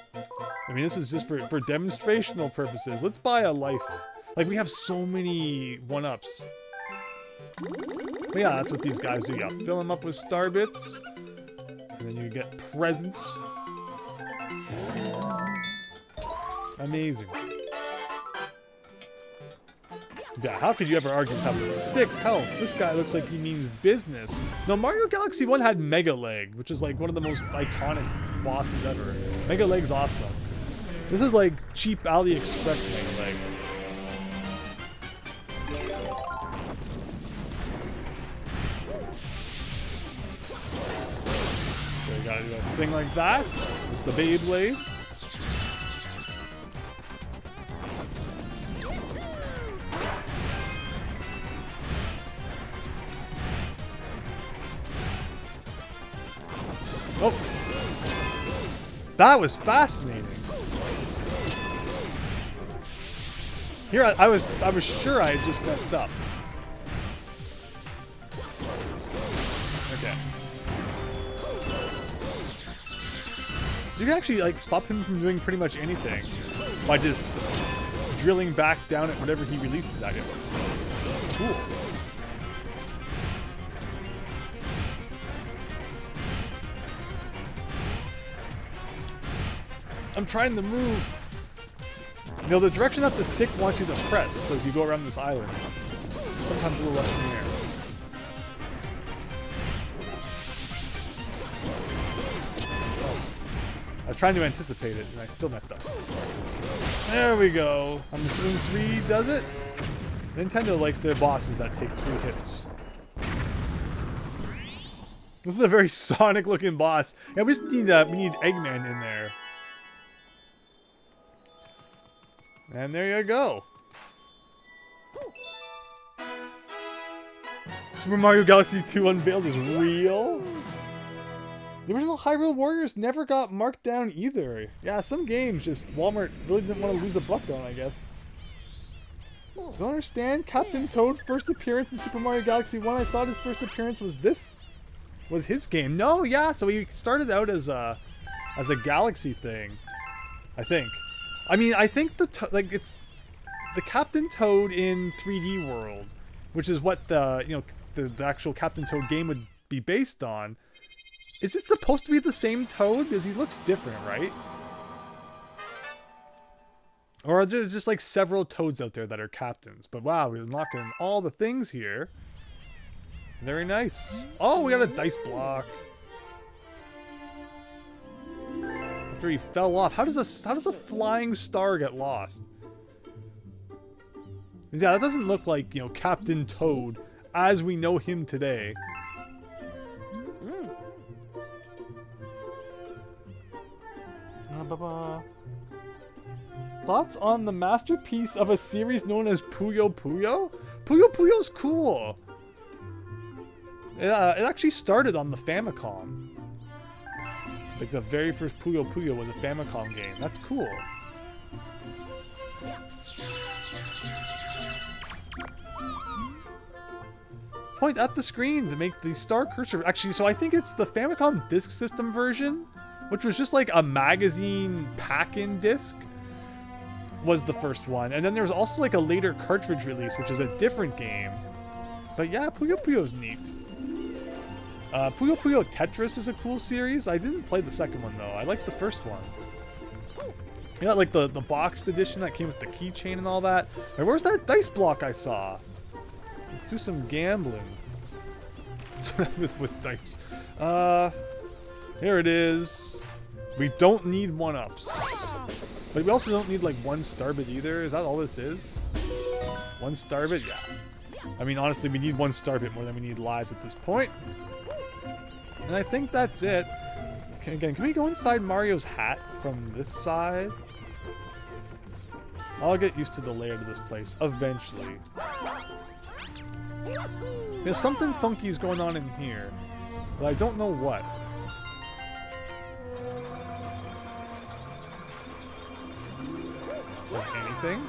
I mean, this is just for demonstrational purposes. Let's buy a life. Like, we have so many 1-ups. But yeah, that's what these guys do. You fill them up with star bits, and then you get presents. Amazing. Yeah, how could you ever argue with having 6 health? This guy looks like he means business. No, Mario Galaxy 1 had Mega Leg, which is like one of the most iconic bosses ever. Mega Leg's awesome. This is like cheap AliExpress Mega Leg. So you gotta do a thing like that with the Beyblade. That was fascinating. Here, I was sure I had just messed up. Okay. So you can actually like stop him from doing pretty much anything by just drilling back down at whatever he releases at you. Cool. I'm trying to move. You know, the direction that the stick wants you to press, so as you go around this island, sometimes a little up in the air. Oh. I was trying to anticipate it, and I still messed up. There we go. I'm assuming 3 does it. Nintendo likes their bosses that take 3 hits. This is a very Sonic-looking boss. Yeah, we just need we need Eggman in there. And there you go. Super Mario Galaxy 2 unveiled is real. The original Hyrule Warriors never got marked down either. Yeah, some games just Walmart really didn't want to lose a buck on, I guess. Don't understand. Captain Toad first appearance in Super Mario Galaxy 1. I thought his first appearance was his game. No, yeah, so he started out as a Galaxy thing, I think. I mean, I think it's the Captain Toad in 3D World, which is what the actual Captain Toad game would be based on. Is it supposed to be the same Toad? Because he looks different, right? Or are there just like several Toads out there that are captains? But wow, we're unlocking all the things here. Very nice. Oh, we got a dice block. After he fell off, how does a flying star get lost? Yeah, that doesn't look like, you know, Captain Toad as we know him today. Thoughts on the masterpiece of a series known as Puyo Puyo? Puyo Puyo's cool. It actually started on the Famicom. Like the very first Puyo Puyo was a Famicom game. That's cool. Point at the screen to make the star cursor. Actually, so I think it's the Famicom Disk System version, which was just like a magazine pack-in disc, was the first one. And then there was also like a later cartridge release, which is a different game. But yeah, Puyo Puyo's neat. Puyo Puyo Tetris is a cool series. I didn't play the second one though. I like the first one. You know, like the boxed edition that came with the keychain and all that. Hey, where's that dice block I saw? Let's do some gambling with dice. Here it is. We don't need 1-ups, but we also don't need like 1 starbit either. Is that all this is? 1 starbit? Yeah. I mean, honestly, we need 1 starbit more than we need lives at this point. And I think that's it. Okay, again, can we go inside Mario's hat from this side? I'll get used to the layout of this place eventually. There's something funky is going on in here, but I don't know what. Like anything?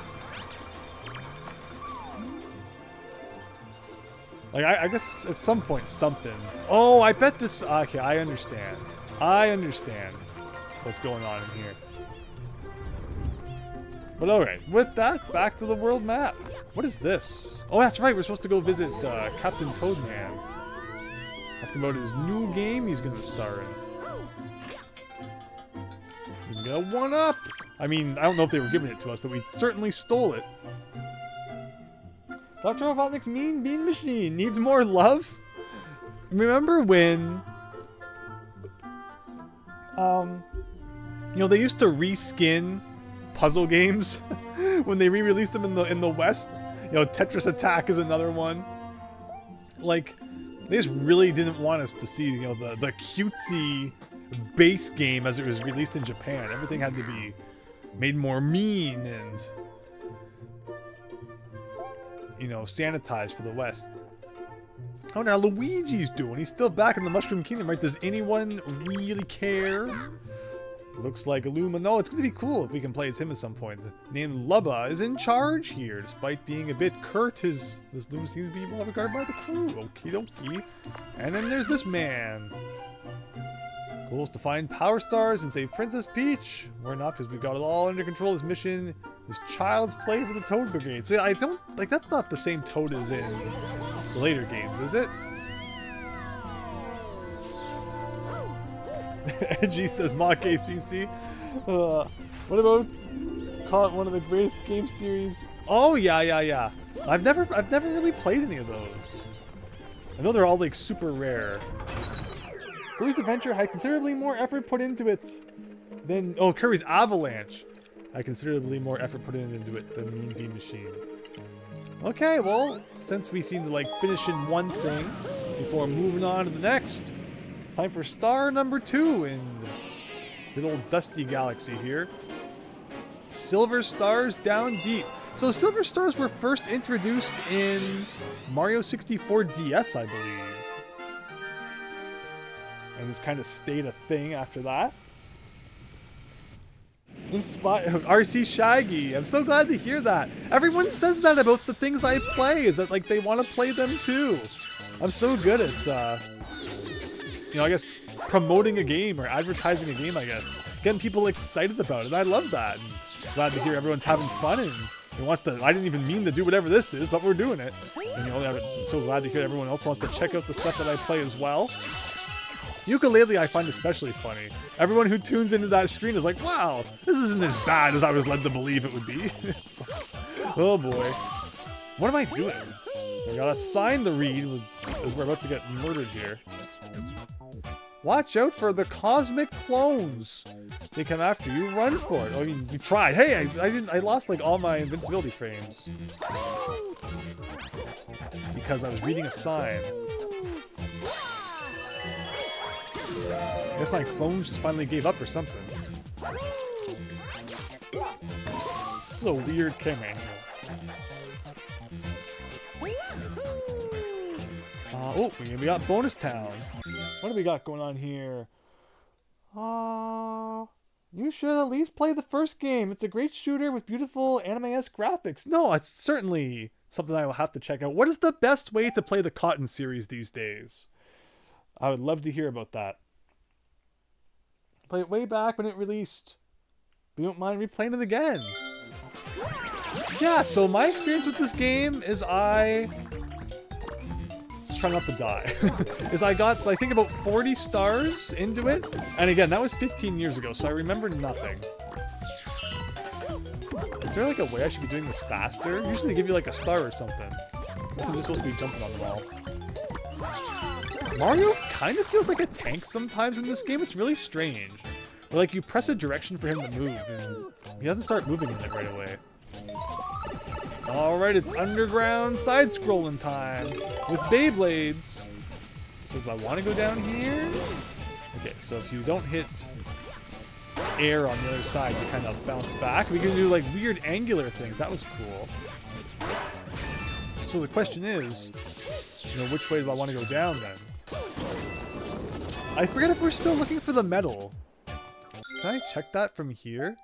Like, I guess at some point something. Oh, I bet this... Okay, I understand. I understand what's going on in here. But alright, with that, back to the world map. What is this? Oh, that's right, we're supposed to go visit Captain Toadman. Ask him about his new game he's gonna star in. We can get a 1-up! I mean, I don't know if they were giving it to us, but we certainly stole it. Dr. Robotnik's Mean Bean Machine needs more love? Remember when... you know, they used to reskin puzzle games when they re-released them in the West. You know, Tetris Attack is another one. Like, they just really didn't want us to see, you know, the cutesy base game as it was released in Japan. Everything had to be made more mean and, you know, sanitized for the West. Oh, now Luigi's doing. He's still back in the Mushroom Kingdom, right? Does anyone really care? Looks like Illuma. No, it's going to be cool if we can play as him at some point. Named Lubba is in charge here. Despite being a bit curt, this Luma seems to be well regarded by the crew. Okie dokie. And then there's this man. Goals to find Power Stars and save Princess Peach. We're not, because we've got it all under control. This mission is child's play for the Toad Brigade. So I don't, like, that's not the same Toad as in the later games, is it? Edgy says Mock ACC. What about call it one of the greatest game series? Oh yeah. I've never really played any of those. I know they're all like super rare. Kirby's Adventure had considerably more effort put into it than Kirby's Avalanche had considerably more effort put into it than Mean Bean Machine. Okay, well, since we seem to like finish in one thing before moving on to the next. Time for star number 2 in good old Dusty Galaxy here. Silver Stars Down Deep. So Silver Stars were first introduced in Mario 64 DS, I believe. And this kind of stayed a thing after that. RC Shaggy. I'm so glad to hear that. Everyone says that about the things I play, is that like they want to play them too. I'm so good at I guess promoting a game or advertising a game, I guess. Getting people excited about it. I love that. And glad to hear everyone's having fun and wants to. I didn't even mean to do whatever this is, but we're doing it. And I'm so glad to hear everyone else wants to check out the stuff that I play as well. Yooka-Laylee I find especially funny. Everyone who tunes into that stream is like, wow, this isn't as bad as I was led to believe it would be. It's like, oh boy. What am I doing? I gotta sign the read as we're about to get murdered here. Watch out for the cosmic clones. They come after you, run for it. I mean, you tried. Hey, I lost like all my invincibility frames. Because I was reading a sign. I guess my clones just finally gave up or something. This is a weird camera angle. Oh, we got Bonus Town. What do we got going on here? You should at least play the first game. It's a great shooter with beautiful anime-esque graphics. No, it's certainly something I will have to check out. What is the best way to play the Cotton series these days? I would love to hear about that. Play it way back when it released. We don't mind replaying it again. Yeah, so my experience with this game is try not to die. is I got, I think, about 40 stars into it. And again, that was 15 years ago, so I remember nothing. Is there like a way I should be doing this faster? Usually they give you like a star or something. I'm just supposed to be jumping on the wall. Mario kind of feels like a tank sometimes in this game. It's really strange. Or like you press a direction for him to move and he doesn't start moving in it right away. Alright, it's underground side-scrolling time with Beyblades. So do I want to go down here? Okay, so if you don't hit air on the other side, you kind of bounce back. We can do like weird angular things. That was cool. So the question is, which way do I want to go down then? I forget if we're still looking for the medal. Can I check that from here?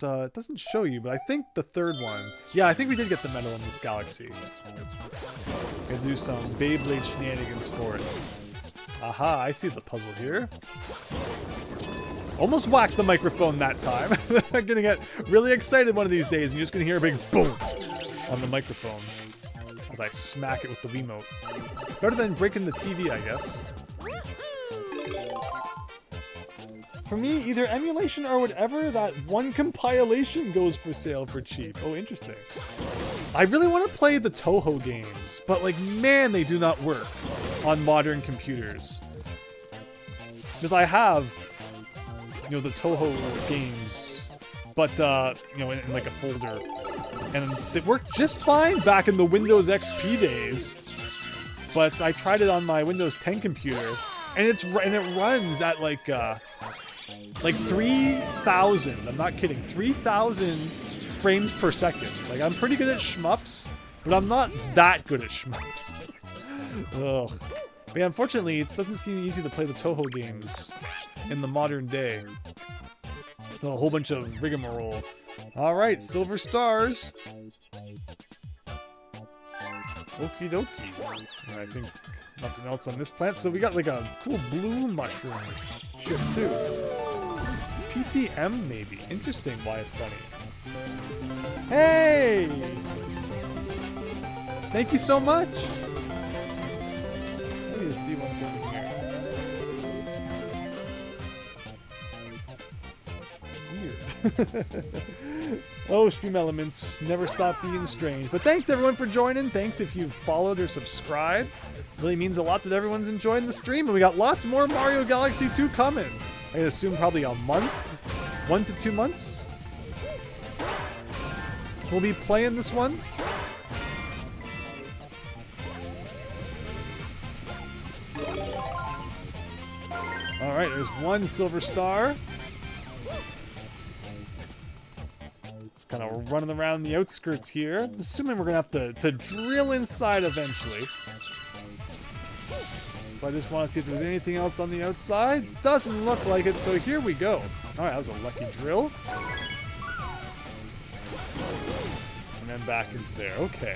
It doesn't show you, but I think the third one. Yeah, I think we did get the medal in this galaxy. We have to do some Beyblade shenanigans for it. Aha, I see the puzzle here. Almost whacked the microphone that time. I'm gonna get really excited one of these days and you're just gonna hear a big boom on the microphone as I smack it with the Wiimote. Better than breaking the TV, I guess. For me, either emulation or whatever, that one compilation goes for sale for cheap. Oh, interesting. I really want to play the Toho games, but like, man, they do not work on modern computers. Because I have, the Toho games, but, in like a folder. And they worked just fine back in the Windows XP days. But I tried it on my Windows 10 computer, and it runs at like 3,000. I'm not kidding. 3,000 frames per second. Like, I'm pretty good at shmups, but I'm not that good at shmups. Ugh. But yeah, unfortunately, it doesn't seem easy to play the Toho games in the modern day. A whole bunch of rigmarole. All right, silver stars. Okie dokie. I think nothing else on this plant. So we got like a cool blue mushroom ship too. PCM maybe. Interesting why it's funny. Hey! Thank you so much. Let me just see one thing here. Weird. Oh, Stream Elements never stop being strange. But thanks everyone for joining. Thanks if you've followed or subscribed. It really means a lot that everyone's enjoying the stream. And we got lots more Mario Galaxy 2 coming. I assume probably a month, 1 to 2 months. We'll be playing this one. All right, there's one silver star. Just kind of running around the outskirts here. I'm assuming we're gonna have to drill inside eventually. But I just want to see if there's anything else on the outside. Doesn't look like it, so here we go. All right, that was a lucky drill. And then back into there. Okay.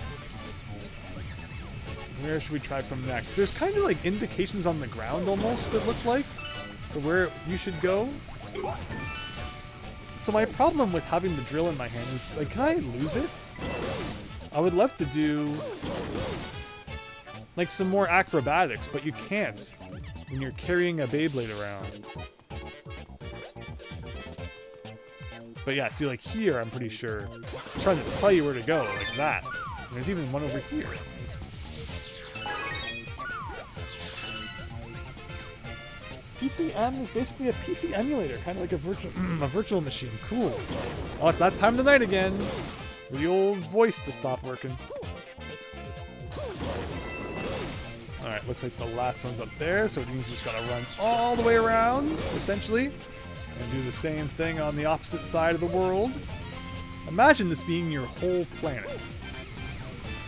Where should we try from next? There's kind of like indications on the ground almost, it looked like, for where you should go. So my problem with having the drill in my hand is, like, can I lose it? I would love to do like some more acrobatics, but you can't when you're carrying a Beyblade around. But yeah, see, like here, I'm pretty sure it's trying to tell you where to go, like that. And there's even one over here. PCM is basically a PC emulator, kind of like a virtual machine. Cool. Oh, it's that time of the night again. For the old voice to stop working. Alright, looks like the last one's up there, so it means we just gotta run all the way around, essentially, and do the same thing on the opposite side of the world. Imagine this being your whole planet.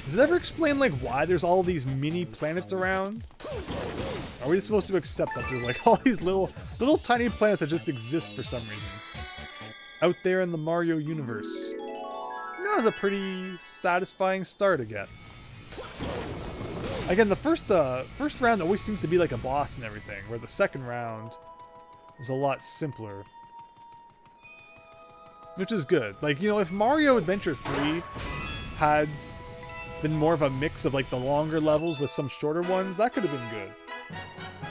Does it ever explain, like, why there's all these mini planets around? Are we just supposed to accept that there's, like, all these little tiny planets that just exist for some reason? Out there in the Mario universe. That was a pretty satisfying start to get. Again, the first round always seems to be like a boss and everything, where the second round is a lot simpler. Which is good. Like, you know, if Mario Adventure 3 had been more of a mix of like the longer levels with some shorter ones, that could have been good.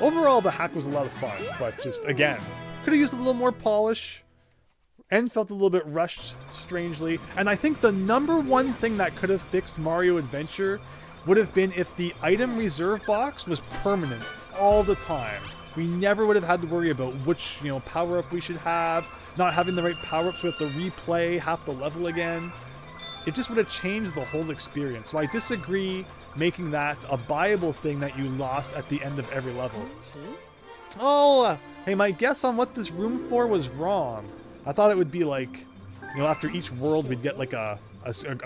Overall, the hack was a lot of fun, but just, again, could have used a little more polish and felt a little bit rushed, strangely. And I think the number one thing that could have fixed Mario Adventure would have been if the item reserve box was permanent all the time. We never would have had to worry about which, you know, power-up we should have, not having the right power-ups, we have to replay half the level again. It just would have changed the whole experience. So I disagree making that a buyable thing that you lost at the end of every level. Oh, hey, my guess on what this room for was wrong. I thought it would be like, you know, after each world we'd get like a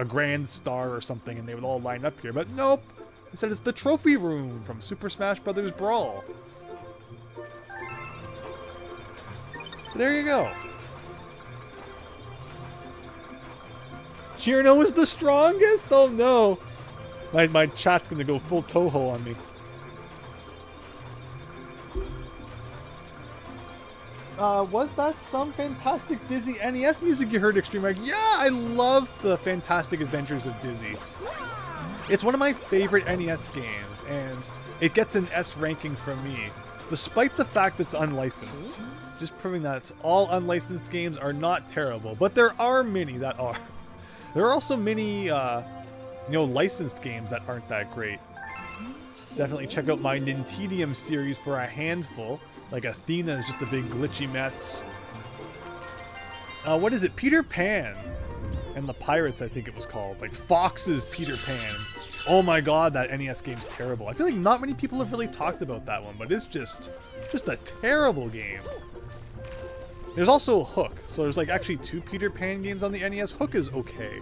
grand star or something and they would all line up here. But nope. Instead it's the trophy room from Super Smash Bros. Brawl. There you go. Chirno is the strongest? Oh no. My chat's gonna go full Toho on me. Was that some fantastic Dizzy NES music you heard, Extreme Reg? Yeah, I love the Fantastic Adventures of Dizzy. It's one of my favorite NES games, and it gets an S ranking from me, despite the fact it's unlicensed. Just proving that all unlicensed games are not terrible, but there are many that are. There are also many, you know, licensed games that aren't that great. Definitely check out my Nintedium series for a handful. Like Athena is just a big glitchy mess. What is it? Peter Pan and the Pirates, I think it was called. Like Fox's Peter Pan. Oh my god, that NES game's terrible. I feel like not many people have really talked about that one, but it's just a terrible game. There's also Hook. So there's like actually 2 Peter Pan games on the NES. Hook is okay.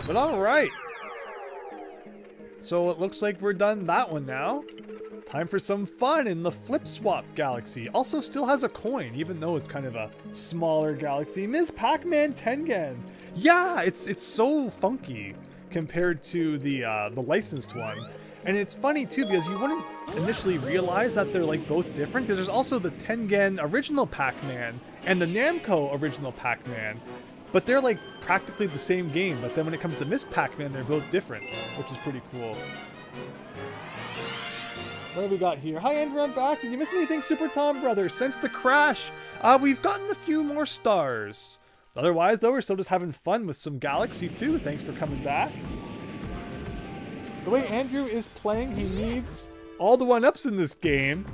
But alright. So it looks like we're done that one now. Time for some fun in the Flip Swap Galaxy. Also still has a coin, even though it's kind of a smaller galaxy. Ms. Pac-Man Tengen. Yeah, it's so funky compared to the licensed one. And it's funny too, because you wouldn't initially realize that they're like both different, because there's also the Tengen original Pac-Man and the Namco original Pac-Man. But they're like practically the same game, but then when it comes to Miss Pac-Man, they're both different, which is pretty cool. What have we got here? Hi Andrew, I'm back. Did you miss anything, Super Tom Brother? Since the crash, we've gotten a few more stars. Otherwise, though, we're still just having fun with some Galaxy 2. Thanks for coming back. The way Andrew is playing, he needs all the 1-ups in this game.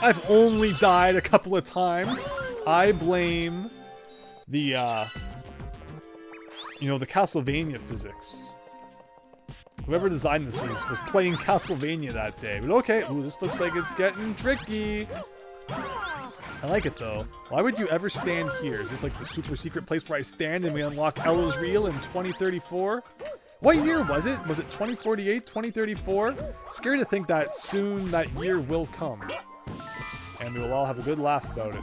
I've only died a couple of times. I blame the, the Castlevania physics. Whoever designed this was playing Castlevania that day. But okay, ooh, this looks like it's getting tricky. I like it though. Why would you ever stand here? Is this like the super secret place where I stand and we unlock Ella's Reel in 2034? What year was it? Was it 2048, 2034? Scary to think that soon that year will come. And we will all have a good laugh about it.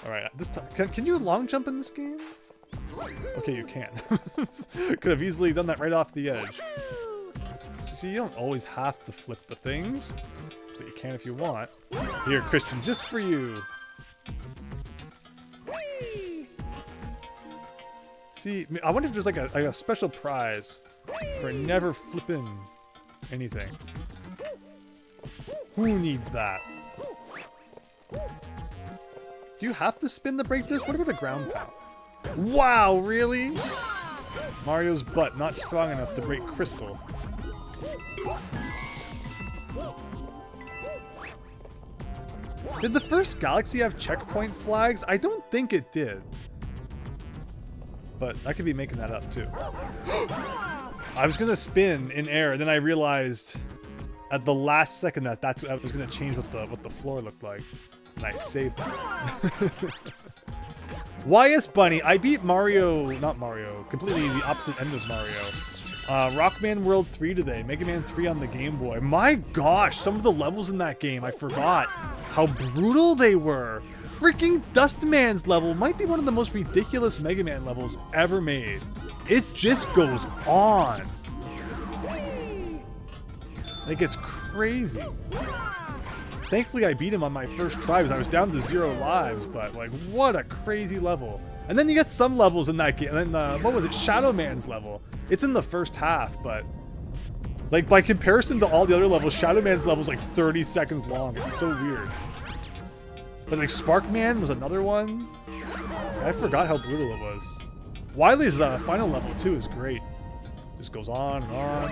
Alright, this time, can you long jump in this game? Okay, you can. Could have easily done that right off the edge. You see, you don't always have to flip the things, but you can if you want. Here, Christian, just for you. See, I wonder if there's like a special prize for never flipping anything. Who needs that? Do you have to spin to break this? What about a ground pound? Wow, really? Mario's butt not strong enough to break crystal. Did the first Galaxy have checkpoint flags? I don't think it did. But I could be making that up too. I was gonna spin in air, and then I realized at the last second that that's what I was gonna change what the floor looked like. And I saved it. YS Bunny, I beat completely the opposite end of Mario. Rockman World 3 today, Mega Man 3 on the Game Boy. My gosh, some of the levels in that game, I forgot how brutal they were. Freaking Dustman's level might be one of the most ridiculous Mega Man levels ever made. It just goes on. Like, it's crazy. Thankfully, I beat him on my first try because I was down to 0 lives, but like, what a crazy level. And then you get some levels in that game, and then, what was it, Shadow Man's level. It's in the first half, but like, by comparison to all the other levels, Shadow Man's level is like 30 seconds long. It's so weird. But like, Sparkman was another one. I forgot how brutal it was. Wily's final level too is great. Just goes on and on.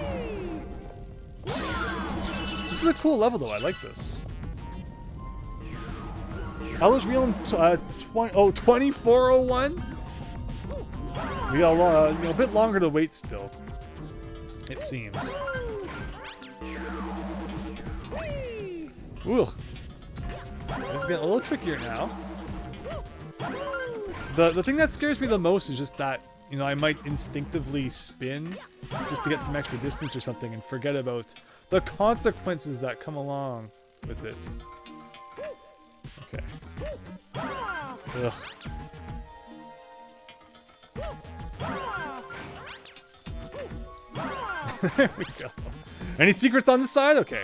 This is a cool level though, I like this. Ella's Reel in 2401? We got a bit longer to wait still. It seems. Ooh. It's getting a little trickier now. The thing that scares me the most is just that, I might instinctively spin just to get some extra distance or something and forget about the consequences that come along with it. Okay. Ugh. There we go. Any secrets on the side? Okay.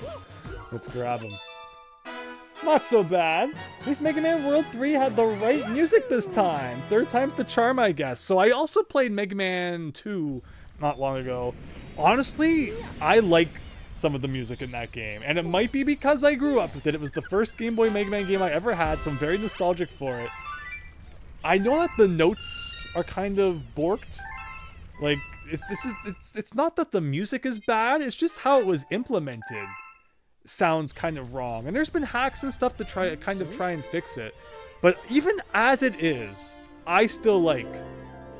Let's grab them. Not so bad. At least Mega Man World 3 had the right music this time. Third time's the charm, I guess. So I also played Mega Man 2 not long ago. Honestly, I like some of the music in that game, and it might be because I grew up with it. It was the first Game Boy Mega Man game I ever had, so I'm very nostalgic for it. I know that the notes are kind of borked. Like, it's not that the music is bad, it's just how it was implemented sounds kind of wrong. And there's been hacks and stuff to try and fix it. But even as it is, I still like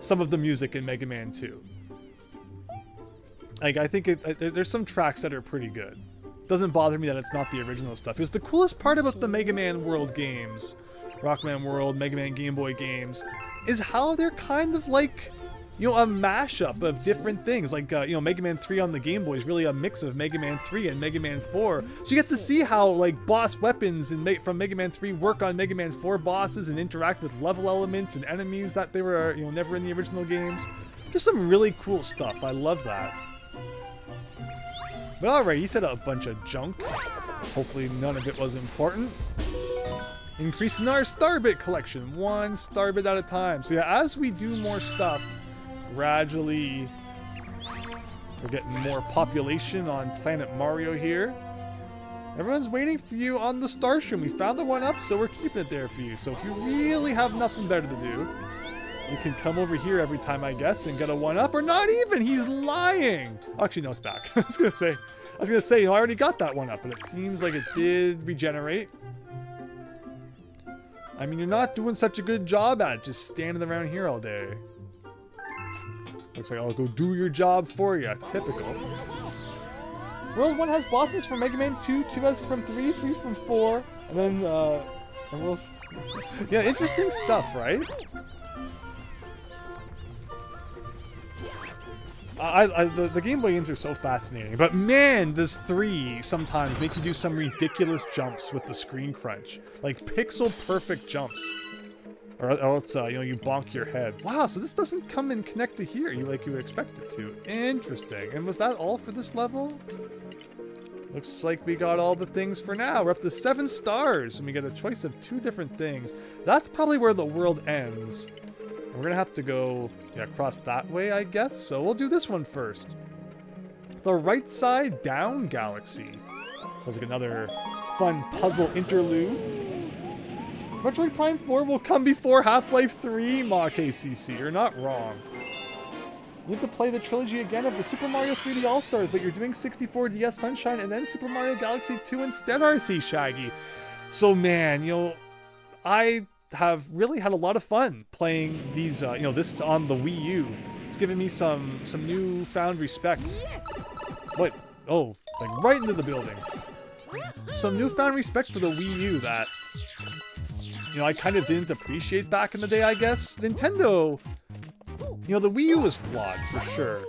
some of the music in Mega Man 2. Like, I think there's some tracks that are pretty good. It doesn't bother me that it's not the original stuff. Because the coolest part about the Mega Man World games, Rockman World, Mega Man Game Boy games, is how they're kind of like you know, a mashup of different things. Like, you know, Mega Man 3 on the Game Boy is really a mix of Mega Man 3 and Mega Man 4. So you get to see how, like, boss weapons from Mega Man 3 work on Mega Man 4 bosses and interact with level elements and enemies that they were, you know, never in the original games. Just some really cool stuff. I love that. But alright, he said a bunch of junk. Hopefully none of it was important. Increasing our star bit collection, 1 star bit at a time. So yeah, as we do more stuff, gradually we're getting more population on Planet Mario here. Everyone's waiting for you on the Starshroom. We found the 1-up, so we're keeping it there for you. So if you really have nothing better to do, you can come over here every time, I guess, and get a 1-up, or not even. He's lying. Actually, no, it's back. I was gonna say, you know, I already got that 1-up, but it seems like it did regenerate. I mean, you're not doing such a good job at it, just standing around here all day. Looks like I'll go do your job for you. Typical. World 1 has bosses from Mega Man 2, 2 has from 3, 3 from 4, and then, yeah, interesting stuff, right? The Game Boy games are so fascinating, but man, this 3 sometimes make you do some ridiculous jumps with the screen crunch. Like, pixel perfect jumps. Or else, you know, you bonk your head. Wow, so this doesn't come and connect to here you would expect it to. Interesting. And was that all for this level? Looks like we got all the things for now. We're up to 7 stars, and we get a choice of 2 different things. That's probably where the world ends. And we're gonna have to go, yeah, across that way, I guess. So we'll do this one first. The Right Side Down Galaxy. Sounds like another fun puzzle interlude. Metroid Prime 4 will come before Half-Life 3, Ma KCC. You're not wrong. You have to play the trilogy again of the Super Mario 3D All-Stars, but you're doing 64 DS Sunshine and then Super Mario Galaxy 2 instead, RC Shaggy. So man, you know, I have really had a lot of fun playing these, you know, this is on the Wii U. It's given me some newfound respect. What? Oh, like right into the building. Some newfound respect for the Wii U that, you know, I kind of didn't appreciate back in the day, I guess. Nintendo, you know, the Wii U was flawed for sure.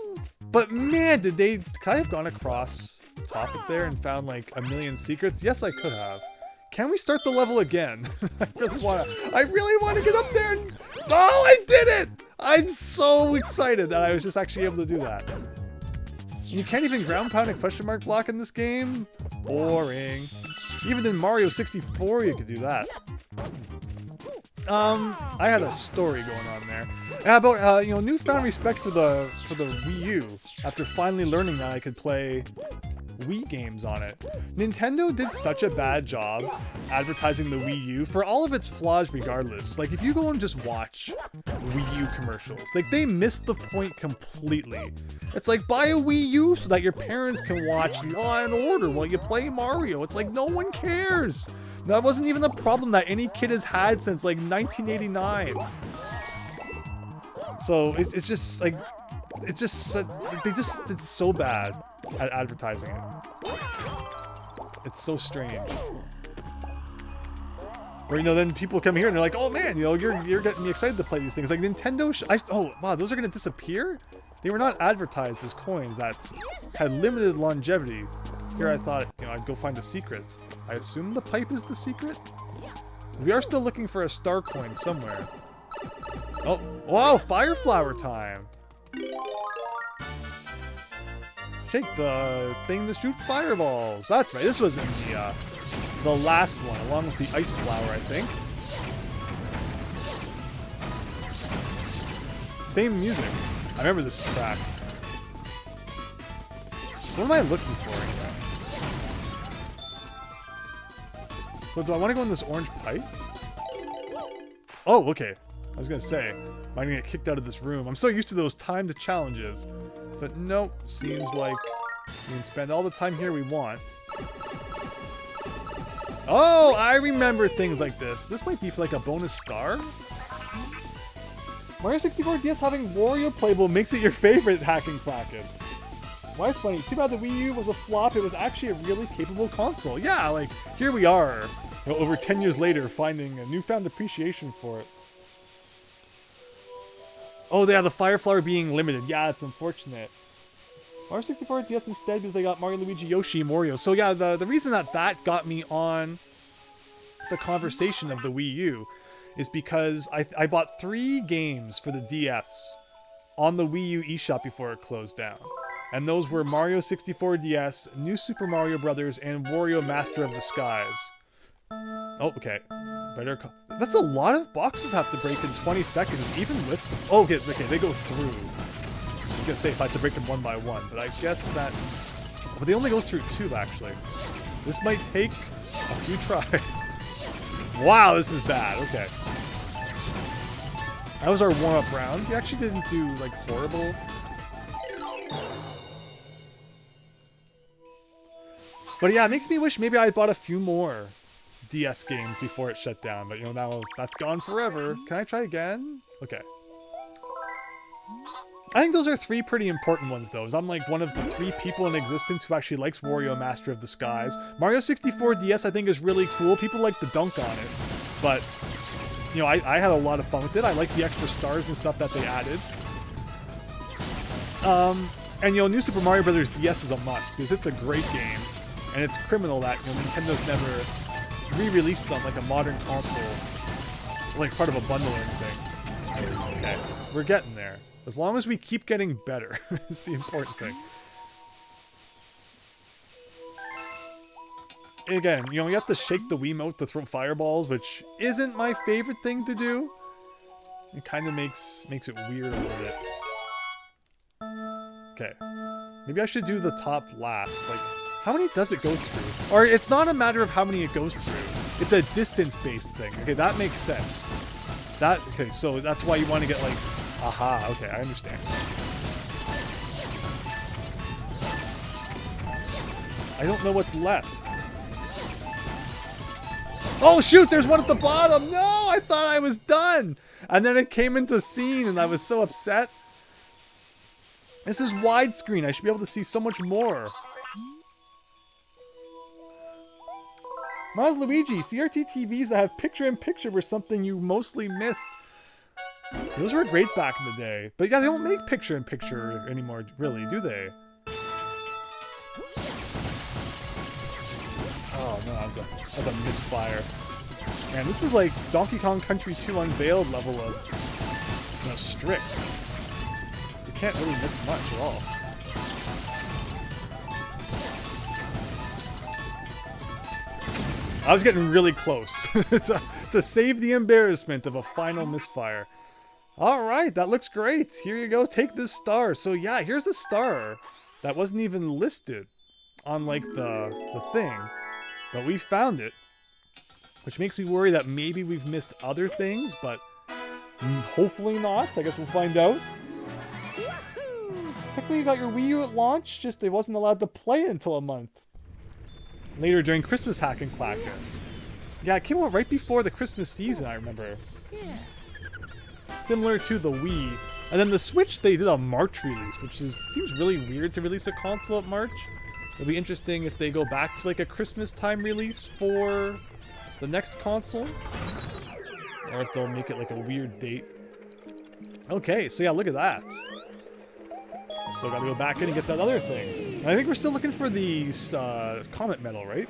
But man, could I have gone across the top of there and found like a million secrets? Yes, I could have. Can we start the level again? I really want to get up there and, oh, I did it! I'm so excited that I was just actually able to do that. You can't even ground pound a question mark block in this game? Boring. Even in Mario 64 you could do that. I had a story going on there. About, you know, newfound respect for the Wii U after finally learning that I could play Wii games on it. Nintendo did such a bad job advertising the Wii U for all of its flaws regardless. Like, if you go and just watch Wii U commercials, like, they missed the point completely. It's like, buy a Wii U so that your parents can watch Law and Order while you play Mario. It's like, no one cares. That wasn't even a problem that any kid has had since like 1989. So it's just like, they just did so bad at advertising it. It's so strange. Or, you know, then people come here and they're like, oh man, you know, you're getting me excited to play these things. Like Nintendo, oh wow, those are gonna disappear? They were not advertised as coins that had limited longevity. Here I thought, you know, I'd go find a secret. I assume the pipe is the secret? We are still looking for a star coin somewhere. Oh, wow, fire flower time. Shake the thing to shoot fireballs. That's right, this was in the last one, along with the ice flower, I think. Same music. I remember this track. What am I looking for anyway? So do I want to go in this orange pipe? Oh, okay. I was gonna say, am I gonna get kicked out of this room? I'm so used to those timed challenges. But nope, seems like we can spend all the time here we want. Oh, I remember things like this. This might be for like a bonus star. Mario 64 DS having Wario playable makes it your favorite hacking clacken. Why is funny? Too bad the Wii U was a flop. It was actually a really capable console. Yeah, like, here we are, you know, over 10 years later, finding a newfound appreciation for it. Oh, yeah, the Fire Flower being limited. Yeah, it's unfortunate. Mario 64 DS instead because they got Mario, Luigi, Yoshi, and Wario. So yeah, the reason that got me on the conversation of the Wii U is because I bought 3 games for the DS on the Wii U eShop before it closed down. And those were Mario 64 DS, New Super Mario Bros., and Wario Master of the Skies. Oh, okay. That's a lot of boxes to have to break in 20 seconds, even with... Oh, okay, they go through. I was gonna say if I had to break them one by one, but I guess that's... But they only go through 2, actually. This might take a few tries. Wow, this is bad. Okay. That was our warm-up round. We actually didn't do, like, horrible. But yeah, it makes me wish maybe I bought a few more DS games before it shut down. But, you know, now that's gone forever. Can I try again? Okay. I think those are 3 pretty important ones, though. I'm like one of the 3 people in existence who actually likes Wario Master of the Skies. Mario 64 DS, I think, is really cool. People like the dunk on it. But, you know, I had a lot of fun with it. I like the extra stars and stuff that they added. And, you know, New Super Mario Bros. DS is a must, because it's a great game. And it's criminal that, you know, Nintendo's never re-released it on, like, a modern console. Like, part of a bundle or anything. Okay, we're getting there. As long as we keep getting better, is the important thing. Again, you know, you have to shake the Wiimote to throw fireballs, which isn't my favorite thing to do. It kind of makes it weird a little bit. Okay. Maybe I should do the top last. Like, how many does it go through? Or it's not a matter of how many it goes through. It's a distance-based thing. Okay, that makes sense. Okay, so that's why you want to get, like... Aha, okay, I understand. I don't know what's left. Oh shoot, there's one at the bottom! No, I thought I was done! And then it came into scene and I was so upset. This is widescreen, I should be able to see so much more. Miles Luigi, CRT TVs that have picture-in-picture were something you mostly missed. Those were great back in the day. But yeah, they don't make picture-in-picture anymore, really, do they? Oh no, that was a misfire. Man, this is like Donkey Kong Country 2 Unveiled level of, you know, strict. You can't really miss much at all. I was getting really close to save the embarrassment of a final misfire. Alright, that looks great. Here you go, take this star. So yeah, here's a star that wasn't even listed on like the thing. But we found it. Which makes me worry that maybe we've missed other things, but hopefully not. I guess we'll find out. Technically you got your Wii U at launch, just it wasn't allowed to play until a month. Later during Christmas Hack and Clack. Yeah, it came out right before the Christmas season, I remember. Similar to the Wii. And then the Switch, they did a March release, which seems really weird to release a console at March. It'll be interesting if they go back to like a Christmas time release for the next console. Or if they'll make it like a weird date. Okay, so yeah, look at that. Still gotta go back in and get that other thing. And I think we're still looking for the Comet Medal, right?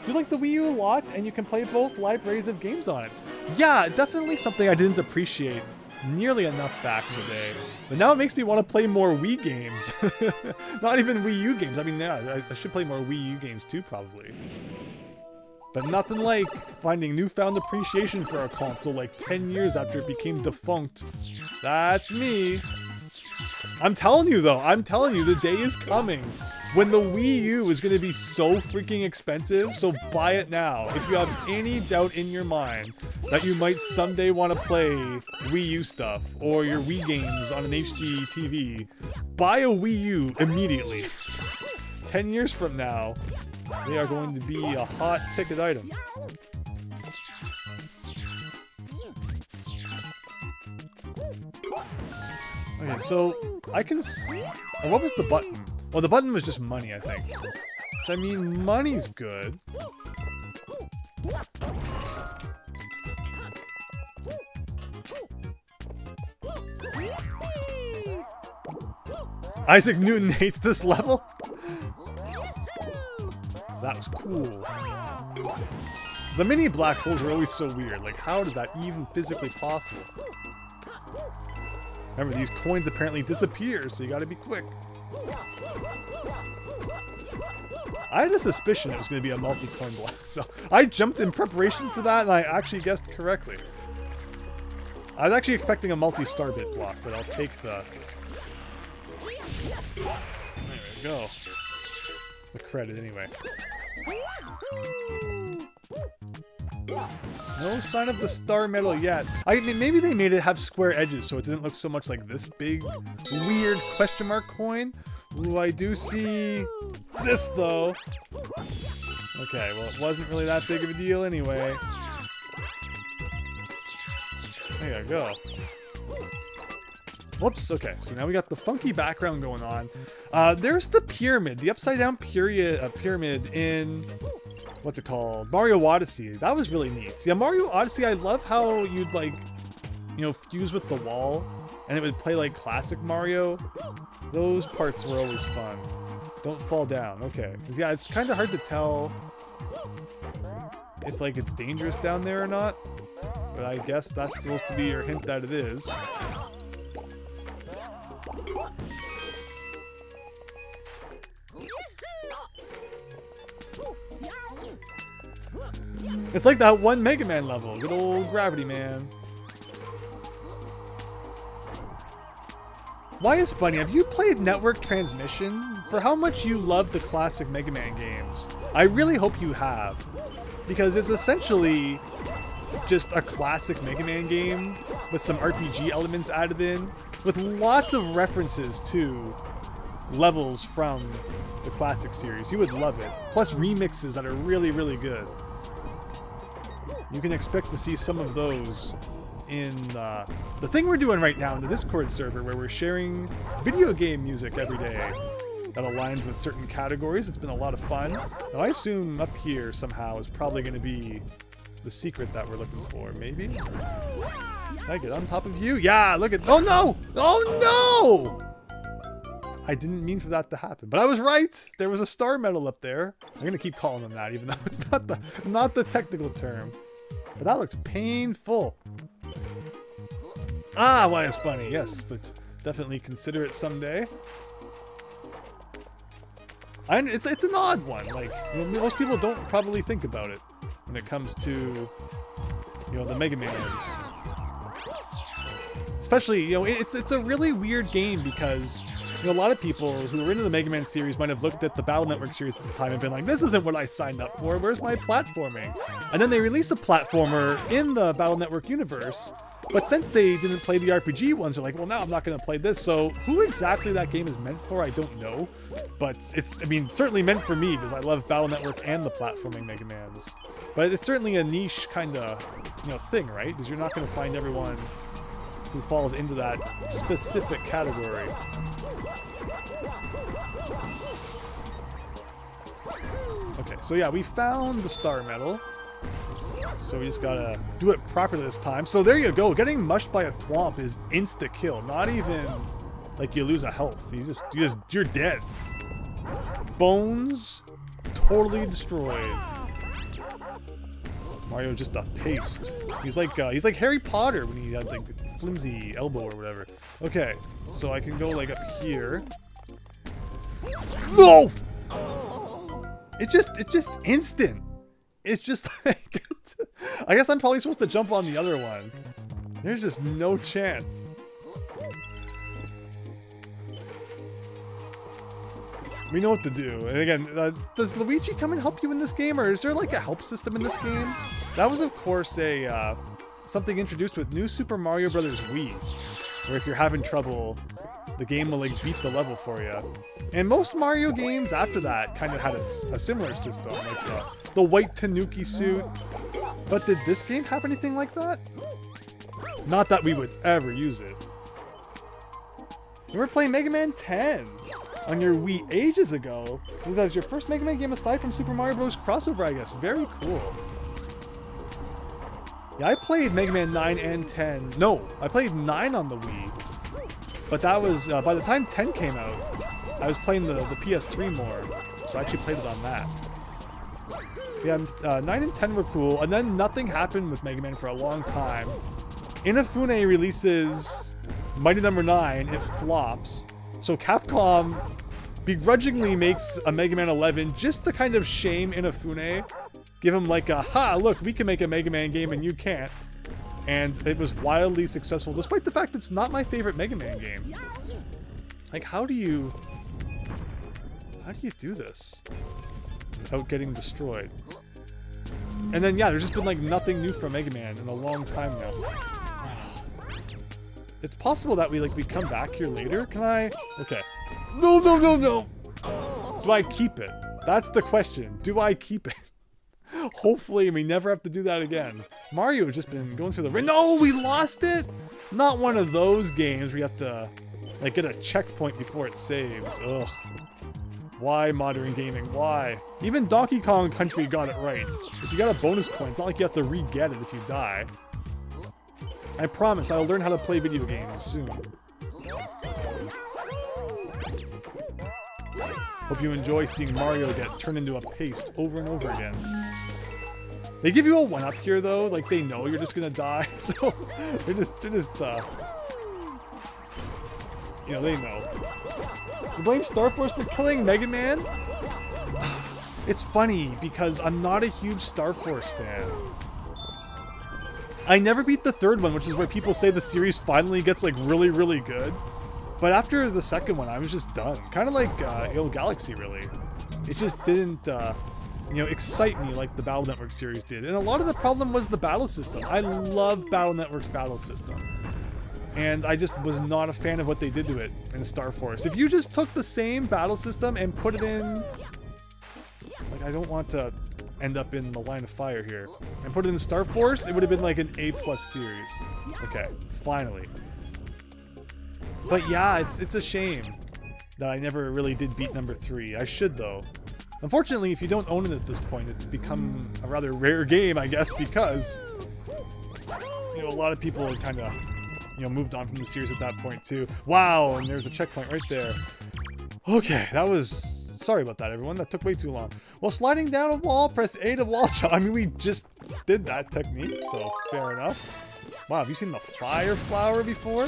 You like the Wii U a lot, and you can play both libraries of games on it. Yeah, definitely something I didn't appreciate nearly enough back in the day. But now it makes me want to play more Wii games. Not even Wii U games. I mean, yeah, I should play more Wii U games too, probably. But nothing like finding newfound appreciation for a console like 10 years after it became defunct. That's me. I'm telling you, though. I'm telling you, the day is coming when the Wii U is going to be so freaking expensive, so buy it now. If you have any doubt in your mind that you might someday want to play Wii U stuff or your Wii games on an HD TV, buy a Wii U immediately. 10 years from now, they are going to be a hot ticket item. Okay, so I can... Oh, what was the button? Well, the button was just money, I think. Which, I mean, money's good. Isaac Newton hates this level? That was cool. The mini black holes are always so weird. Like, how is that even physically possible? Remember, these coins apparently disappear, so you gotta be quick. I had a suspicion it was going to be a multi-coin block, so I jumped in preparation for that, and I actually guessed correctly. I was actually expecting a multi-star bit block, but I'll take the... There we go. The credit, anyway. No sign of the star medal yet. I mean, maybe they made it have square edges so it didn't look so much like this big, weird question mark coin. Ooh, I do see this, though. Okay, well, it wasn't really that big of a deal anyway. There you go. Whoops, okay, so now we got the funky background going on. There's the pyramid, the upside-down pyramid in... What's it called? Mario Odyssey. That was really neat. So yeah, Mario Odyssey, I love how you'd, like, you know, fuse with the wall, and it would play like classic Mario. Those parts were always fun. Don't fall down. Okay. Yeah, it's kind of hard to tell if, like, it's dangerous down there or not. But I guess that's supposed to be your hint that it is. It's like that one Mega Man level. Good old Gravity Man. Why is Bunny? Have you played Network Transmission? For how much you love the classic Mega Man games, I really hope you have. Because it's essentially just a classic Mega Man game with some RPG elements added in, with lots of references to levels from the classic series. You would love it. Plus remixes that are really, really good. You can expect to see some of those in the thing we're doing right now in the Discord server, where we're sharing video game music every day that aligns with certain categories. It's been a lot of fun. Now, I assume up here somehow is probably going to be the secret that we're looking for. Maybe? Can I get on top of you? Yeah, look at... Oh, no! Oh, no! I didn't mean for that to happen, but I was right. There was a star medal up there. I'm going to keep calling them that, even though it's not the technical term. But that looks painful. Ah, why is Bunny? Yes, but definitely consider it someday. And it's an odd one. Like, you know, most people don't probably think about it when it comes to, you know, the Mega Mans. Especially, you know, it's a really weird game because, you know, a lot of people who were into the Mega Man series might have looked at the Battle Network series at the time and been like, this isn't what I signed up for. Where's my platforming? And then they released a platformer in the Battle Network universe. But since they didn't play the RPG ones, they're like, well, now I'm not going to play this. So who exactly that game is meant for, I don't know. But it's, I mean, certainly meant for me because I love Battle Network and the platforming Mega Mans. But it's certainly a niche kind of, you know, thing, right? Because you're not going to find everyone who falls into that specific category. Okay, so yeah, we found the star medal. So we just gotta do it properly this time. So there you go. Getting mushed by a thwomp is insta kill. Not even like you lose a health. You're dead. Bones totally destroyed. Mario just a paste. He's like Harry Potter when he had like the flimsy elbow or whatever. Okay, so I can go like up here. No! It's just instant. It's just like, I guess I'm probably supposed to jump on the other one. There's just no chance. We know what to do. And again, does Luigi come and help you in this game, or is there like a help system in this game? That was, of course, a something introduced with New Super Mario Bros. Wii, where if you're having trouble, the game will like beat the level for you. And most Mario games after that kind of had a similar system, like the white Tanuki suit. But did this game have anything like that? Not that we would ever use it. You were playing Mega Man 10 on your Wii ages ago. That was your first Mega Man game aside from Super Mario Bros. Crossover, I guess. Very cool. Yeah, I played Mega Man 9 and 10. No, I played 9 on the Wii. But that was, by the time 10 came out, I was playing the PS3 more, so I actually played it on that. Yeah, 9 and 10 were cool, and then nothing happened with Mega Man for a long time. Inafune releases Mighty Number 9, it flops, so Capcom begrudgingly makes a Mega Man 11 just to kind of shame Inafune, give him like a, ha, look, we can make a Mega Man game and you can't. And it was wildly successful, despite the fact it's not my favorite Mega Man game. Like, how do you do this without getting destroyed? And then, yeah, there's just been like nothing new from Mega Man in a long time now. It's possible that we come back here later. Can I? Okay. No, no, no, no. Do I keep it? That's the question. Do I keep it? Hopefully we never have to do that again. Mario has just been going through the ring. No, we lost it. Not one of those games where you have to like get a checkpoint before it saves. Ugh. Why modern gaming? Why? Even Donkey Kong Country got it right. If you got a bonus point, it's not like you have to re-get it if you die. I promise I'll learn how to play video games soon. Hope you enjoy seeing Mario get turned into a paste over and over again. They give you a 1-up here though, like they know you're just gonna die, so they're just you know, they know. You blame Star Force for killing Mega Man? It's funny because I'm not a huge Star Force fan. I never beat the third one, which is where people say the series finally gets like really, really good. But after the second one, I was just done. Kind of like Galaxy, really. It just didn't, you know, excite me like the Battle Network series did. And a lot of the problem was the battle system. I love Battle Network's battle system. And I just was not a fan of what they did to it in Star Force. If you just took the same battle system and put it in... Like, I don't want to end up in the line of fire here. And put it in Star Force, it would have been like an A+ series. Okay, finally. But yeah, it's a shame that I never really did beat number 3. I should, though. Unfortunately, if you don't own it at this point, it's become a rather rare game, I guess, because... You know, a lot of people kind of... You know, moved on from the series at that point too. Wow, and there's a checkpoint right there. Okay, that was... Sorry about that, everyone. That took way too long. Well, sliding down a wall, press A to wall jump. I mean, we just did that technique, so fair enough. Wow, have you seen the fire flower before?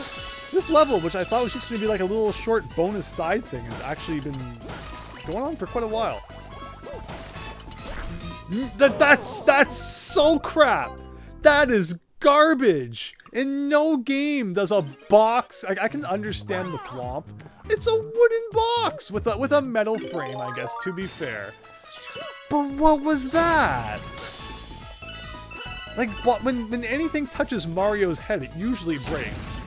This level, which I thought was just going to be like a little short bonus side thing, has actually been going on for quite a while. That's so crap. That is garbage. In no game does a box... I can understand the thwomp. It's a wooden box with a metal frame, I guess, to be fair. But what was that? Like, when anything touches Mario's head, it usually breaks.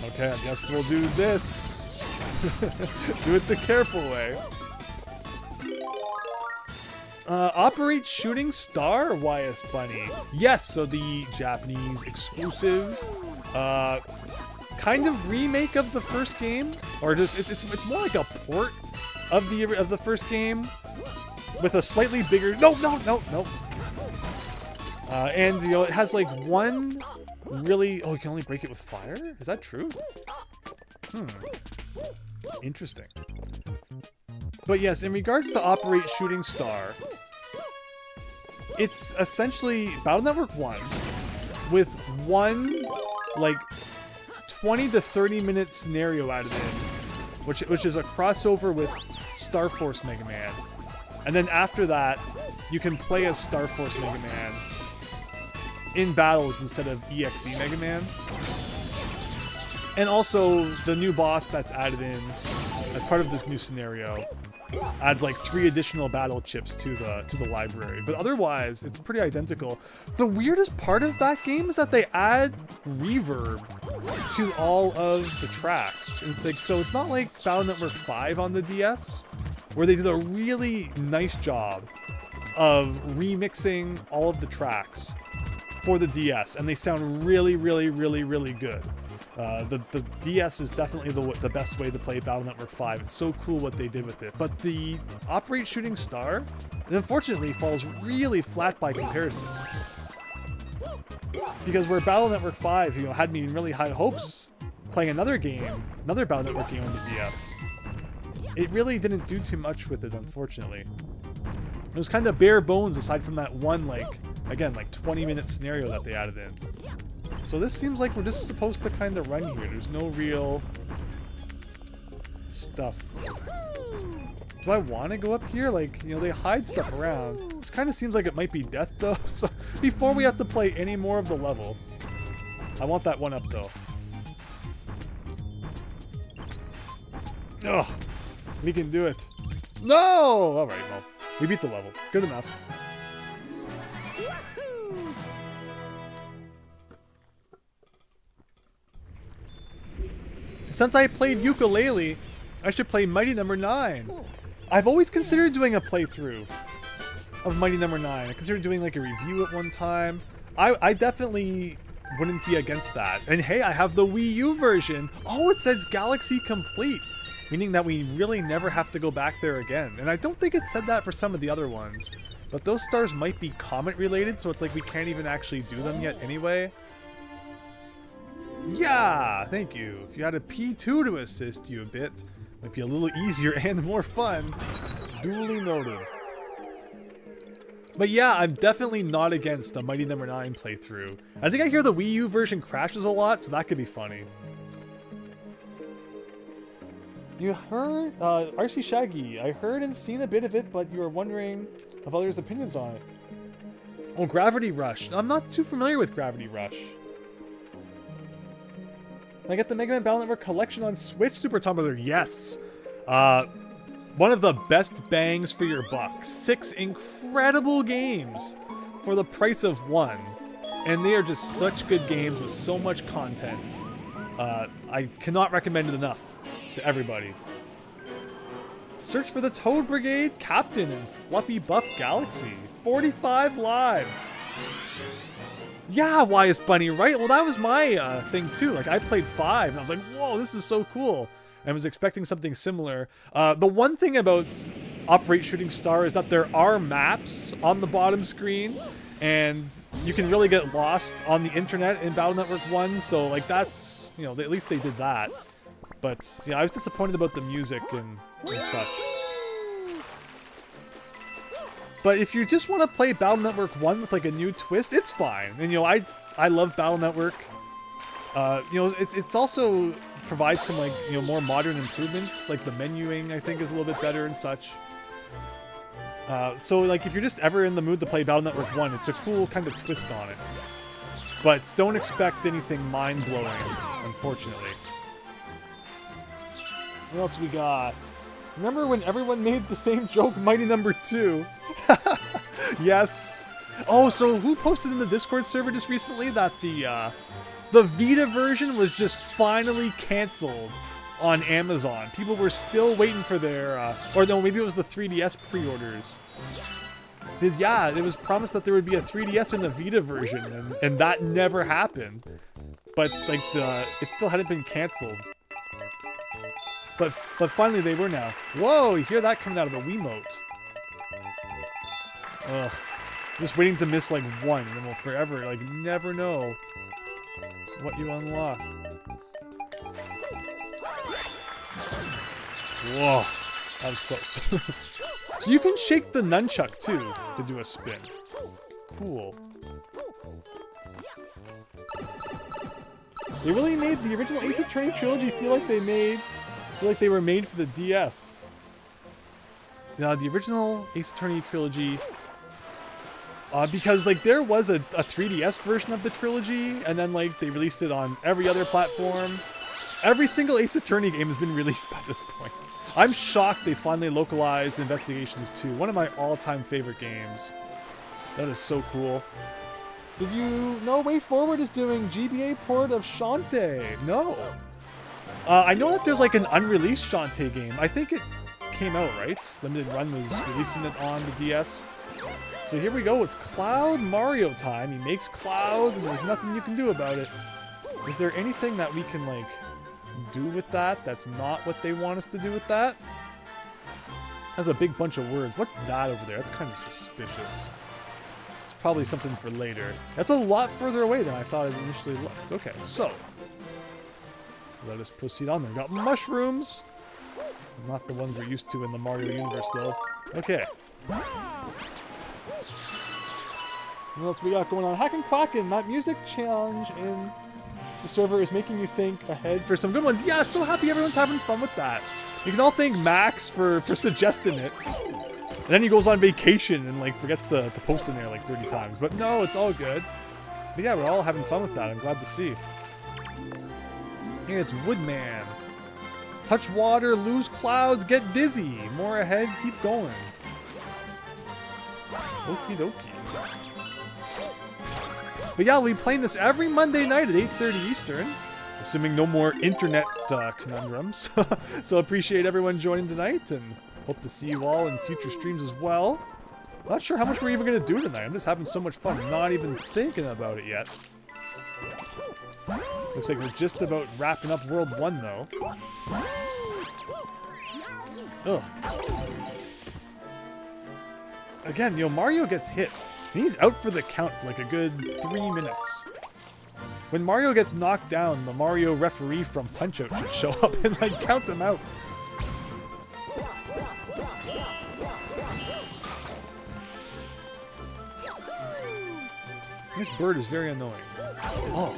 Okay, I guess we'll do this. Do it the careful way. Operate Shooting Star, YS Bunny. Yes, so the Japanese exclusive, kind of remake of the first game, or just it's more like a port of the first game with a slightly bigger. No. And you know it has like one really. Oh, you can only break it with fire. Is that true? Interesting. But yes, in regards to Operate Shooting Star, it's essentially Battle Network 1 with one, like, 20 to 30 minute scenario added in, which is a crossover with Star Force Mega Man. And then after that, you can play as Star Force Mega Man in battles instead of EXE Mega Man. And also, the new boss that's added in as part of this new scenario adds like 3 additional battle chips to the library, but otherwise it's pretty identical. The weirdest part of that game is that they add reverb to all of the tracks. It's like, so it's not like Battle Network 5 on the DS, where they did a really nice job of remixing all of the tracks for the DS, and they sound really, really, really, really good. The DS is definitely the best way to play Battle Network 5. It's so cool what they did with it. But the Operate Shooting Star, unfortunately, falls really flat by comparison. Because where Battle Network 5, you know, had me in really high hopes playing another game, another Battle Network game on the DS. It really didn't do too much with it, unfortunately. It was kind of bare bones aside from that one, like, again, like 20-minute scenario that they added in. So this seems like we're just supposed to kind of run here. There's no real stuff. Do I want to go up here? Like, you know, they hide stuff around. This kind of seems like it might be death, though. So before we have to play any more of the level, I want that one up, though. Ugh. We can do it. No! Alright, well, we beat the level. Good enough. Since I played Yooka-Laylee, I should play Mighty Number 9. I've always considered doing a playthrough of Mighty Number 9. I considered doing like a review at one time. I definitely wouldn't be against that. And hey, I have the Wii U version. Oh, it says Galaxy Complete. Meaning that we really never have to go back there again. And I don't think it said that for some of the other ones. But those stars might be comet related, so it's like we can't even actually do them yet anyway. Yeah, thank you. If you had a P2 to assist you a bit, it might be a little easier and more fun. Duly noted. But yeah, I'm definitely not against a Mighty Number 9 playthrough. I think I hear the Wii U version crashes a lot, so that could be funny. You heard, RC Shaggy, I heard and seen a bit of it, but you were wondering of others' opinions on it. Oh, Gravity Rush. I'm not too familiar with Gravity Rush. Can I get the Mega Man Battle Network collection on Switch? Super Tumblr, yes. One of the best bangs for your buck. 6 incredible games for the price of 1. And they are just such good games with so much content. I cannot recommend it enough to everybody. Search for the Toad Brigade, Captain, and Fluffy Buff Galaxy. 45 lives. Yeah, Wise Bunny, right? Well, that was my thing too. Like, I played 5, and I was like, whoa, this is so cool. And I was expecting something similar. The one thing about Operate Shooting Star is that there are maps on the bottom screen, and you can really get lost on the internet in Battle Network 1, so, like, that's, you know, at least they did that. But, yeah, I was disappointed about the music and such. But if you just want to play Battle Network 1 with, like, a new twist, it's fine. And, you know, I love Battle Network. You know, it's also provides some, like, you know, more modern improvements. Like, the menuing, I think, is a little bit better and such. So, like, if you're just ever in the mood to play Battle Network 1, it's a cool kind of twist on it. But don't expect anything mind-blowing, unfortunately. What else we got? Remember when everyone made the same joke, Mighty Number 2? Yes. Oh, so who posted in the Discord server just recently that the Vita version was just finally canceled on Amazon? People were still waiting for their, or no, maybe it was the 3DS pre-orders. Because yeah, it was promised that there would be a 3DS in the Vita version, and that never happened. But like it still hadn't been canceled. But finally they were now. Whoa, you hear that coming out of the Wiimote. Ugh. Just waiting to miss like one, and then we'll forever like never know what you unlock. Whoa, that was close. So you can shake the nunchuck too to do a spin. Cool. They really made the original Ace Attorney trilogy feel like they were made for the DS. Now the original Ace Attorney trilogy, because like there was a 3DS version of the trilogy, and then like they released it on every other platform. Every single Ace Attorney game has been released by this point. I'm shocked they finally localized Investigations 2, one of my all-time favorite games. That is so cool. Did you know Way Forward is doing GBA port of Shantae? No. I know that there's like an unreleased Shantae game. I think it came out, right? Limited Run was releasing it on the DS. So here we go, it's Cloud Mario time. He makes clouds and there's nothing you can do about it. Is there anything that we can like do with that that's not what they want us to do with that? That's a big bunch of words. What's that over there? That's kind of suspicious. It's probably something for later. That's a lot further away than I thought it initially looked. Okay, so Let us proceed on there. Got mushrooms. Not the ones we're used to in the Mario universe, though. Okay. What else we got going on? Hack and Quackin', that music challenge in the server is making you think ahead for some good ones. Yeah, so happy everyone's having fun with that. You can all thank Max for suggesting it. And then he goes on vacation and like forgets to post in there like 30 times. But no, it's all good. But yeah, we're all having fun with that. I'm glad to see. Here it's Woodman. Touch water, lose clouds, get dizzy. More ahead, keep going. Okie dokie. But yeah, we'll be playing this every Monday night at 8:30 Eastern. Assuming no more internet conundrums. So appreciate everyone joining tonight and hope to see you all in future streams as well. Not sure how much we're even going to do tonight. I'm just having so much fun, not even thinking about it yet. Looks like we're just about wrapping up World 1 though. Ugh. Again, Mario gets hit. And he's out for the count for like a good 3 minutes. When Mario gets knocked down, the Mario referee from Punch-Out should show up and like count him out. This bird is very annoying. Oh.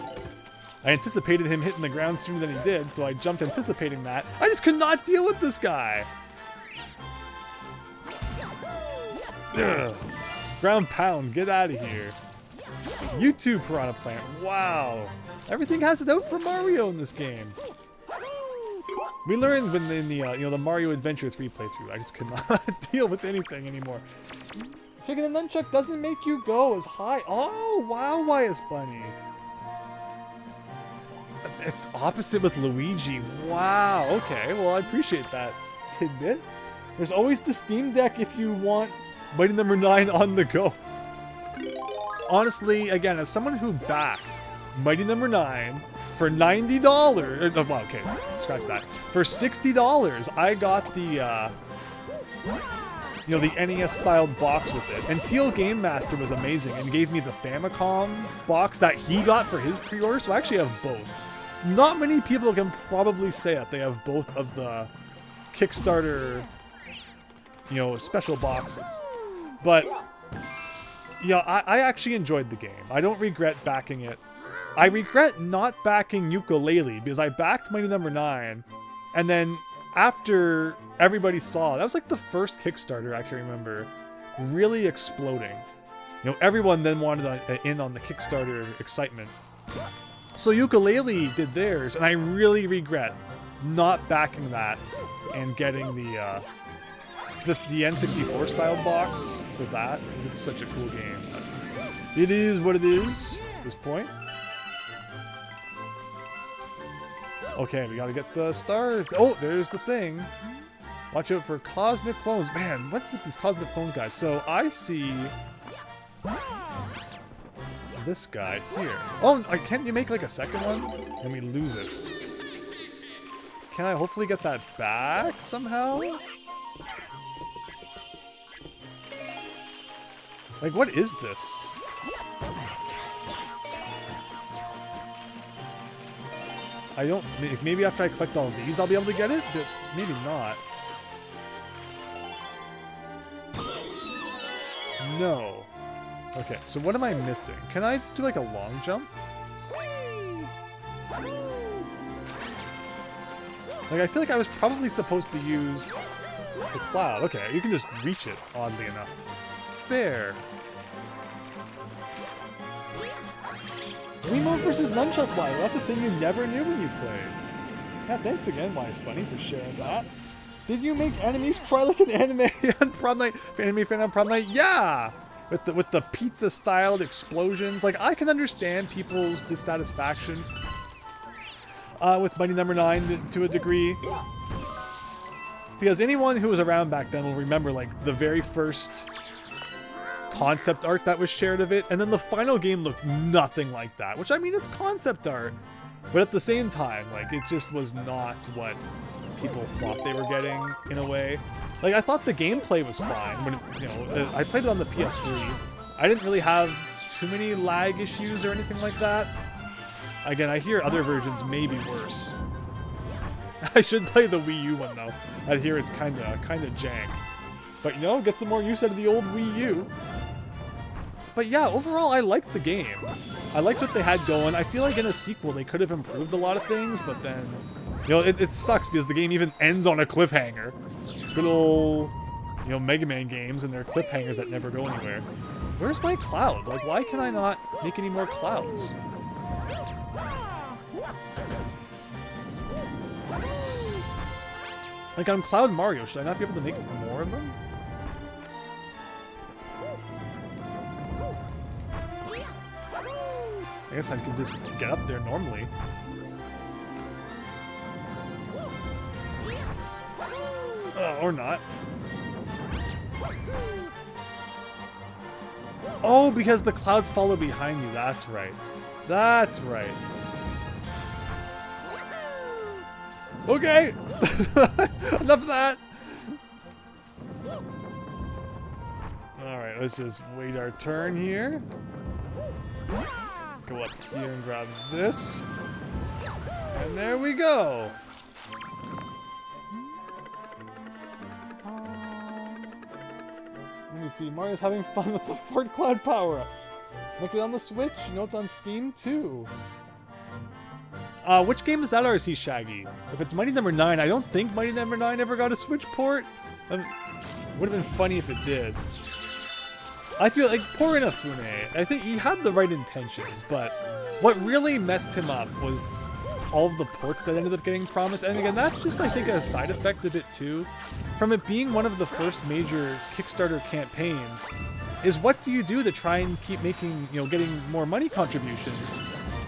I anticipated him hitting the ground sooner than he did, so I jumped anticipating that. I just could not deal with this guy. Ugh. Ground pound, get out of here. You too, Piranha Plant. Wow. Everything has it out for Mario in this game. We learned when in the the Mario Adventure 3 playthrough, I just could not deal with anything anymore. Kicking the nunchuck doesn't make you go as high. Oh, wow, Wyas Bunny. It's opposite with Luigi. Wow, okay. Well, I appreciate that tidbit. There's always the Steam Deck if you want Mighty No. 9 on the go. Honestly, again, as someone who backed Mighty No. 9 for $90, well, okay, scratch that. For $60, I got the, the NES-styled box with it. And Teal Game Master was amazing and gave me the Famicom box that he got for his pre-order, so I actually have both. Not many people can probably say that they have both of the Kickstarter, special boxes. But, yeah, I actually enjoyed the game. I don't regret backing it. I regret not backing Yooka-Laylee because I backed Mighty No. 9, and then after everybody saw it, that was like the first Kickstarter I can remember really exploding. Everyone then wanted in on the Kickstarter excitement. So Yooka-Laylee did theirs, and I really regret not backing that and getting the N64 style box for that, because it's such a cool game. It is what it is at this point. Okay, we gotta get the star. Oh, there's the thing. Watch out for cosmic clones. Man, what's with these cosmic clone guys? So I see this guy here. Oh, can't you make like a second one? Let me lose it. Can I hopefully get that back somehow? Like, what is this? I don't... Maybe after I collect all of these, I'll be able to get it? But maybe not. No. Okay, so what am I missing? Can I just do, like, a long jump? Like, I feel like I was probably supposed to use the cloud. Okay, you can just reach it, oddly enough. Fair. Wiimote versus Nunchuck Wire. That's a thing you never knew when you played. Yeah, thanks again, Wise Bunny, for sharing that. Did you make enemies cry like an anime on prom night? Anime fan on prom night? Yeah! With the pizza-styled explosions. Like, I can understand people's dissatisfaction with Mighty No. 9 to a degree. Because anyone who was around back then will remember, like, the very first concept art that was shared of it, and then the final game looked nothing like that, which, I mean, it's concept art, but at the same time, like, it just was not what people thought they were getting, in a way. Like, I thought the gameplay was fine when I played it on the PS3. I didn't really have too many lag issues or anything like that. Again, I hear other versions may be worse. I should play the Wii U one though. I hear it's kinda jank. But you know, get some more use out of the old Wii U. But yeah, overall I liked the game. I liked what they had going. I feel like in a sequel they could have improved a lot of things, but then, you know, it sucks because the game even ends on a cliffhanger. Good old, you know, Mega Man games and their cliffhangers that never go anywhere. Where's my cloud? Like, why can I not make any more clouds? Like, I'm Cloud Mario. Should I not be able to make more of them? I guess I could just get up there normally. Or not. Oh, because the clouds follow behind you. That's right. That's right. Okay. Enough of that. Alright, let's just wait our turn here. Go up here and grab this. And there we go. Let me see. Mario's having fun with the Fort Cloud power-up. Look it on the Switch. You know it's on Steam too. Which game is that, RC Shaggy? If it's Mighty Number 9, I don't think Mighty Number 9 ever got a Switch port. Would have been funny if it did. I feel like poor Inafune. I think he had the right intentions, but what really messed him up was all of the ports that ended up getting promised. And again, that's just, I think, a side effect of it too. From it being one of the first major Kickstarter campaigns, is what do you do to try and keep making, you know, getting more money contributions?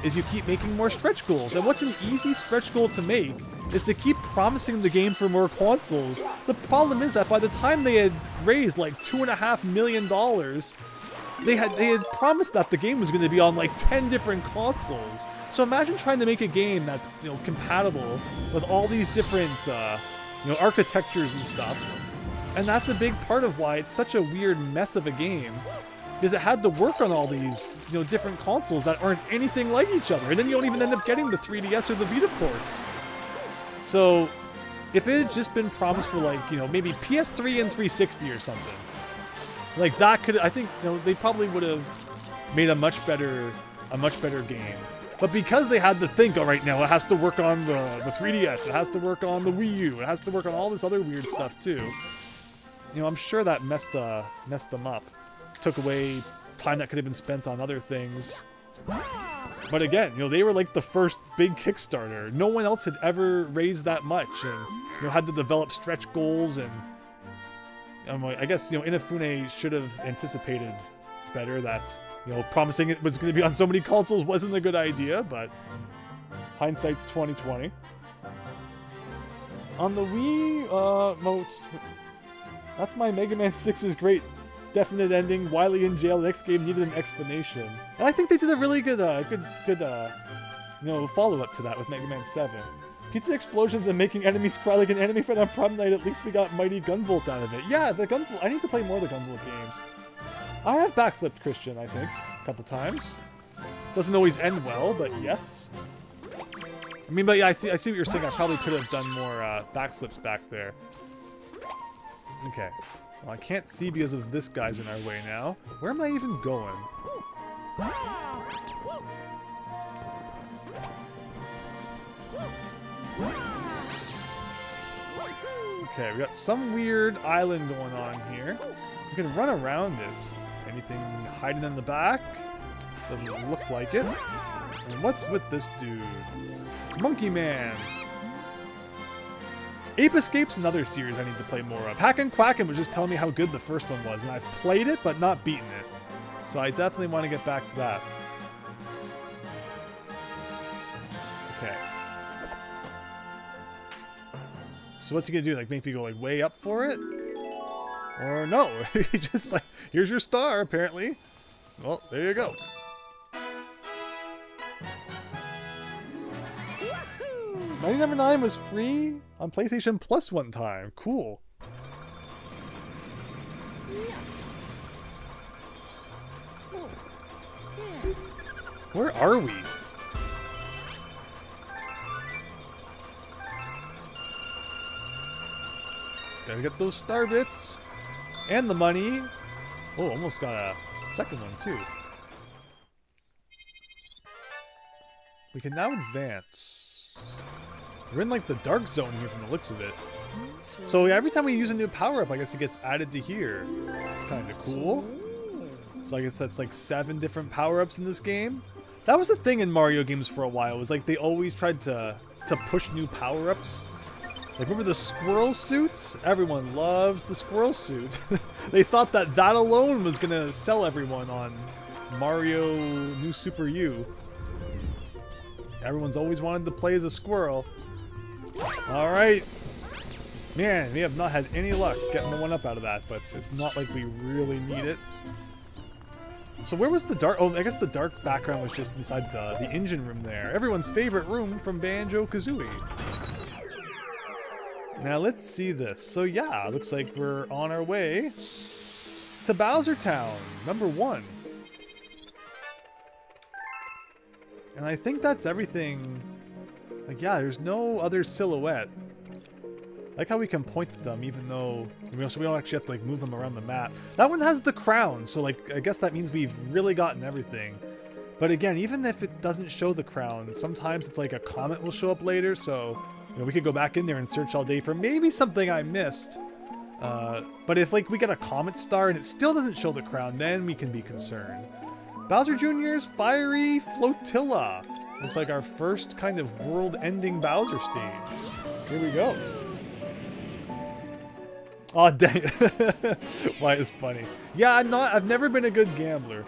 Is you keep making more stretch goals. And what's an easy stretch goal to make is to keep promising the game for more consoles. The problem is that by the time they had raised like $2.5 million, they had promised that the game was going to be on like 10 different consoles. So imagine trying to make a game that's, you know, compatible with all these different you know, architectures and stuff. And that's a big part of why it's such a weird mess of a game. Because it had to work on all these, you know, different consoles that aren't anything like each other. And then you don't even end up getting the 3DS or the Vita ports. So, if it had just been promised for like, you know, maybe PS3 and 360 or something, like that could, I think, you know, they probably would have made a much better game. But because they had to think, all right, now it has to work on the 3DS, it has to work on the Wii U, it has to work on all this other weird stuff too. You know, I'm sure that messed them up. Took away time that could have been spent on other things. But again, you know, they were like the first big Kickstarter. No one else had ever raised that much, and, you know, had to develop stretch goals. And I guess, you know, Inafune should have anticipated better that, you know, promising it was going to be on so many consoles wasn't a good idea. But hindsight's 20/20. On the Wii moat, that's my Mega Man 6 is great. Definite ending. Wily in jail. The next game needed an explanation, and I think they did a really good, you know, follow-up to that with Mega Man 7. Pizza explosions and making enemies cry like an anime fan on prom night. At least we got Mighty Gunvolt out of it. Yeah, the Gunvolt. I need to play more of the Gunvolt games. I have backflipped Christian, I think, a couple times. Doesn't always end well, but yes. I mean, but yeah, I see what you're saying. I probably could have done more backflips back there. Okay. Well, I can't see because of this guy's in our way now. Where am I even going? Okay, we got some weird island going on here. We can run around it. Anything hiding in the back? Doesn't look like it. And what's with this dude? Monkey Man! Ape Escape's another series I need to play more of. Hack and Quacken was just telling me how good the first one was, and I've played it, but not beaten it. So I definitely want to get back to that. Okay. So what's he gonna do? Like, make me go, like, way up for it? Or no, he just, like, here's your star, apparently. Well, there you go. Mighty Number 9 was free on PlayStation Plus one time. Cool. Where are we? Gotta get those star bits. And the money. Oh, almost got a second one too. We can now advance. We're in like the dark zone here from the looks of it. So every time we use a new power-up, I guess it gets added to here. It's kind of cool. So I guess that's like 7 different power-ups in this game. That was the thing in Mario games for a while. It was like they always tried to push new power-ups. Like, remember the squirrel suits? Everyone loves the squirrel suit. They thought that that alone was gonna sell everyone on Mario New Super U. Everyone's always wanted to play as a squirrel. Alright. Man, we have not had any luck getting the 1-up out of that, but it's not like we really need it. So where was the dark... Oh, I guess the dark background was just inside the engine room there. Everyone's favorite room from Banjo-Kazooie. Now let's see this. So yeah, looks like we're on our way to Bowser Town, number 1. And I think that's everything. Like, yeah, there's no other silhouette. I like how we can point to them even though, so we don't actually have to like move them around the map. That one has the crown, so like I guess that means we've really gotten everything. But again, even if it doesn't show the crown, sometimes it's like a comment will show up later, so we could go back in there and search all day for maybe something I missed. But if like we get a comet star and it still doesn't show the crown, then we can be concerned. Bowser Jr.'s Fiery Flotilla. Looks like our first kind of world-ending Bowser stage. Here we go. Oh dang it. Why, it's funny. Yeah, I've never been a good gambler.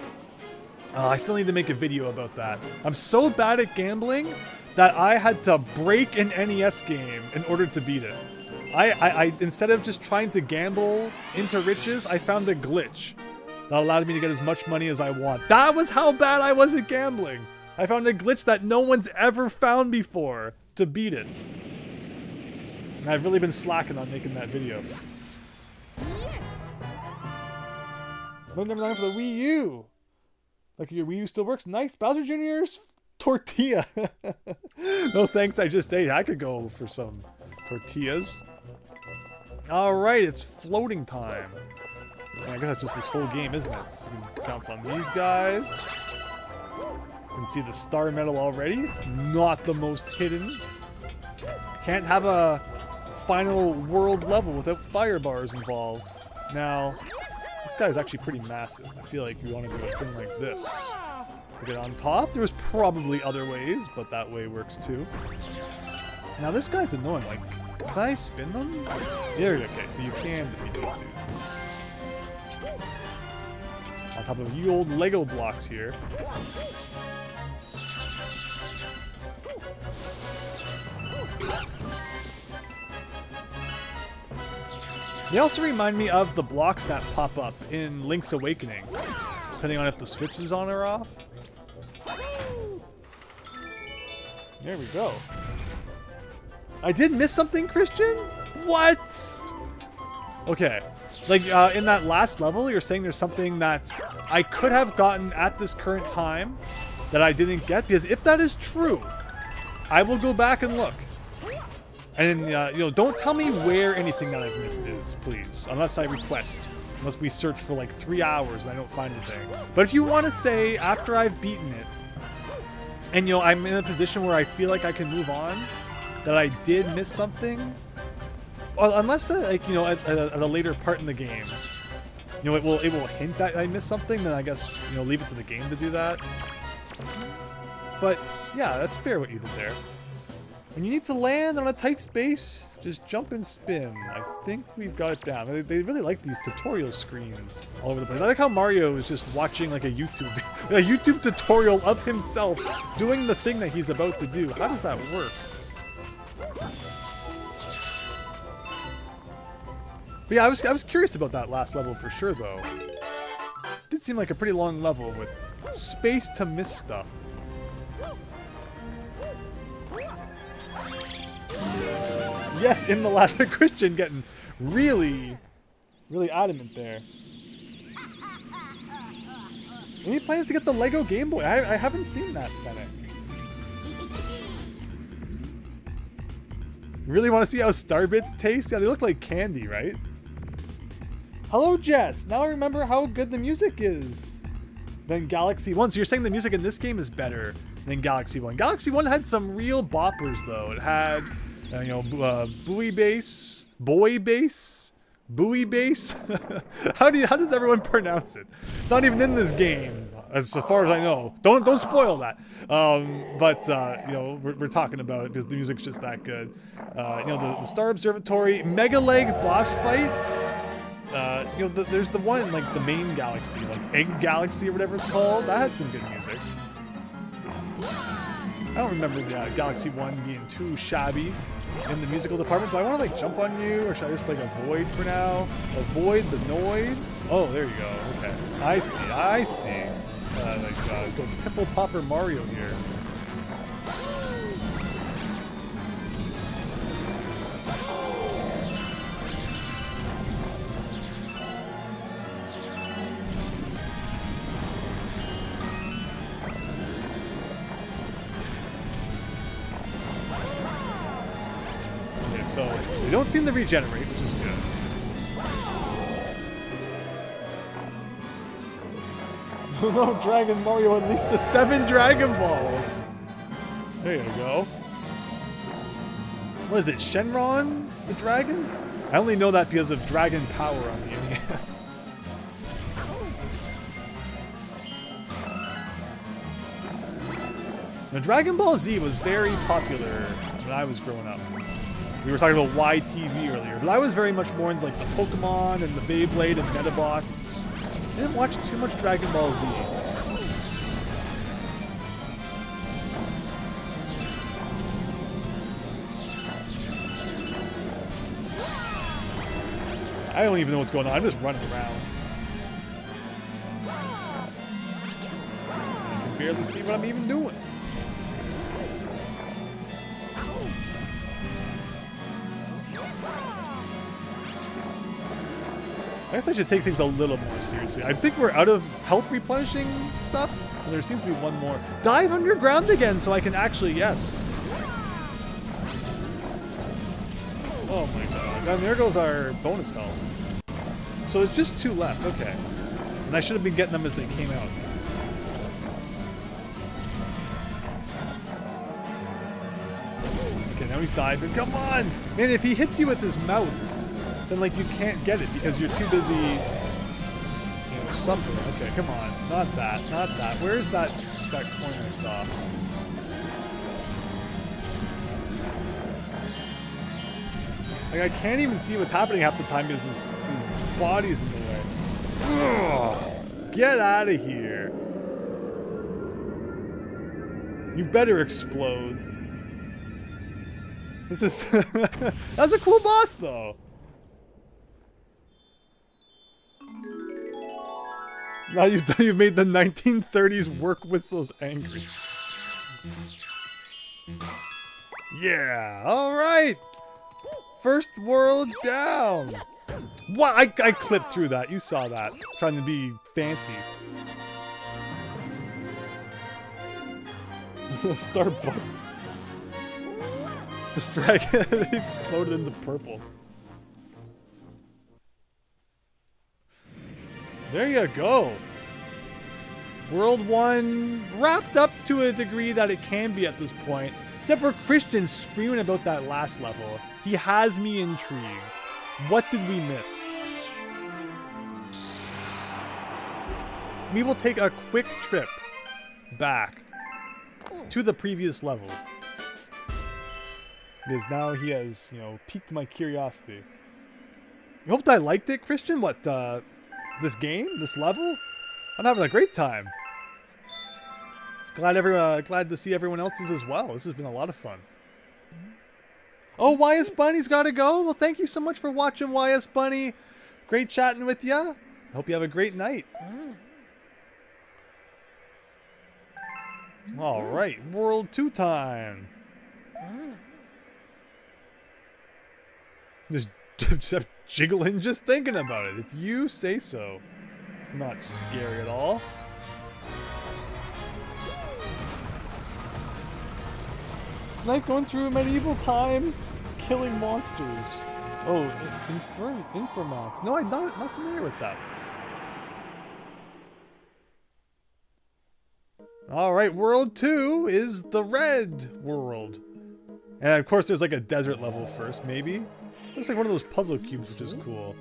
I still need to make a video about that. I'm so bad at gambling that I had to break an NES game in order to beat it. I instead of just trying to gamble into riches, I found a glitch that allowed me to get as much money as I want. That was how bad I was at gambling. I found a glitch that no one's ever found before to beat it. I've really been slacking on making that video. Mode number 9 for the Wii U. Like your Wii U still works. Nice. Bowser Jr.'s tortilla. No thanks, I just ate. I could go for some tortillas. Alright, it's floating time. I guess that's just this whole game, isn't it? So you can bounce on these guys. You can see the star medal already. Not the most hidden. Can't have a final world level without fire bars involved. Now, this guy is actually pretty massive. I feel like we want to do a thing like this. To get on top, there's probably other ways, but that way works too. Now this guy's annoying. Like, can I spin them? There we go. Okay, so you can defeat this dude. On top of you old Lego blocks here. They also remind me of the blocks that pop up in Link's Awakening, depending on if the switch is on or off. There we go. I did miss something, Christian? What? Okay. Like, in that last level, you're saying there's something that I could have gotten at this current time that I didn't get? Because if that is true, I will go back and look. And, don't tell me where anything that I've missed is, please. Unless I request. Unless we search for like 3 hours and I don't find anything. But if you want to say, after I've beaten it, and, I'm in a position where I feel like I can move on, that I did miss something, well, unless, at a later part in the game, it will hint that I missed something, then I guess, leave it to the game to do that. But, yeah, that's fair what you did there. When you need to land on a tight space, just jump and spin. I think we've got it down. They really like these tutorial screens all over the place. I like how Mario is just watching like a YouTube tutorial of himself doing the thing that he's about to do. How does that work? But yeah, I was curious about that last level for sure, though. It did seem like a pretty long level with space to miss stuff. Yes, in the last Christian getting really adamant there. Any plans to get the Lego Game Boy? I haven't seen that, Fennec. You really want to see how Starbits taste? Yeah, they look like candy, right? Hello, Jess. Now I remember how good the music is. Than Galaxy 1. So you're saying the music in this game is better than Galaxy 1. Galaxy 1 had some real boppers, though. It had, you know, buoy bass, boy bass, buoy bass. How does everyone pronounce it? It's not even in this game, as far as I know. Don't spoil that. But you know, we're talking about it because the music's just that good. You know, the Star Observatory, Mega Leg boss fight. You know, there's the one in, like, the main galaxy, like Egg Galaxy or whatever it's called. That had some good music. I don't remember the Galaxy 1 being too shabby in the musical department. Do I want to, like, jump on you, or should I just, like, avoid for now? Avoid the Noid? Oh, there you go. Okay. I see. Like, go Pimple Popper Mario here. So they don't seem to regenerate, which is good. No, Dragon Mario unleashed the 7 Dragon Balls. There you go. What is it, Shenron the dragon? I only know that because of Dragon Power on the NES. Now, Dragon Ball Z was very popular when I was growing up. We were talking about YTV earlier, but I was very much more into, like, the Pokemon and the Beyblade and Metabots. I didn't watch too much Dragon Ball Z. I don't even know what's going on. I'm just running around. I can barely see what I'm even doing. I guess I should take things a little more seriously. I think we're out of health replenishing stuff, and there seems to be one more. Dive underground again so I can actually, yes. Oh my god. And there goes our bonus health. So it's just 2 left, okay. And I should have been getting them as they came out. Okay, now he's diving. Come on! Man, if he hits you with his mouth, then, like, you can't get it because you're too busy, you know, suffering. Okay, come on. Not that. Not that. Where's that spec coin I saw? Like, I can't even see what's happening half the time because his body's in the way. Ugh, get out of here. You better explode. This is... That was a cool boss, though. Now you've made the 1930s work whistles angry. Yeah, all right. First world down. What? I clipped through that. You saw that. Trying to be fancy. Starbucks. This dragon exploded into purple. There you go. World 1 wrapped up to a degree that it can be at this point. Except for Christian screaming about that last level. He has me intrigued. What did we miss? We will take a quick trip back to the previous level. Because now he has, you know, piqued my curiosity. You hoped I liked it, Christian? What, this game? This level? I'm having a great time. Glad to see everyone else's as well. This has been a lot of fun. Oh, YS Bunny's gotta go? Well, thank you so much for watching, YS Bunny. Great chatting with ya. Hope you have a great night. Alright, World 2 time. Just jiggling just thinking about it. If you say so. It's not scary at all. It's like going through medieval times. killing monsters. Oh, Informax. No, I'm not familiar with that. Alright, World 2 is the red world. And of course there's like a desert level first, maybe? Looks like one of those puzzle cubes, which is cool.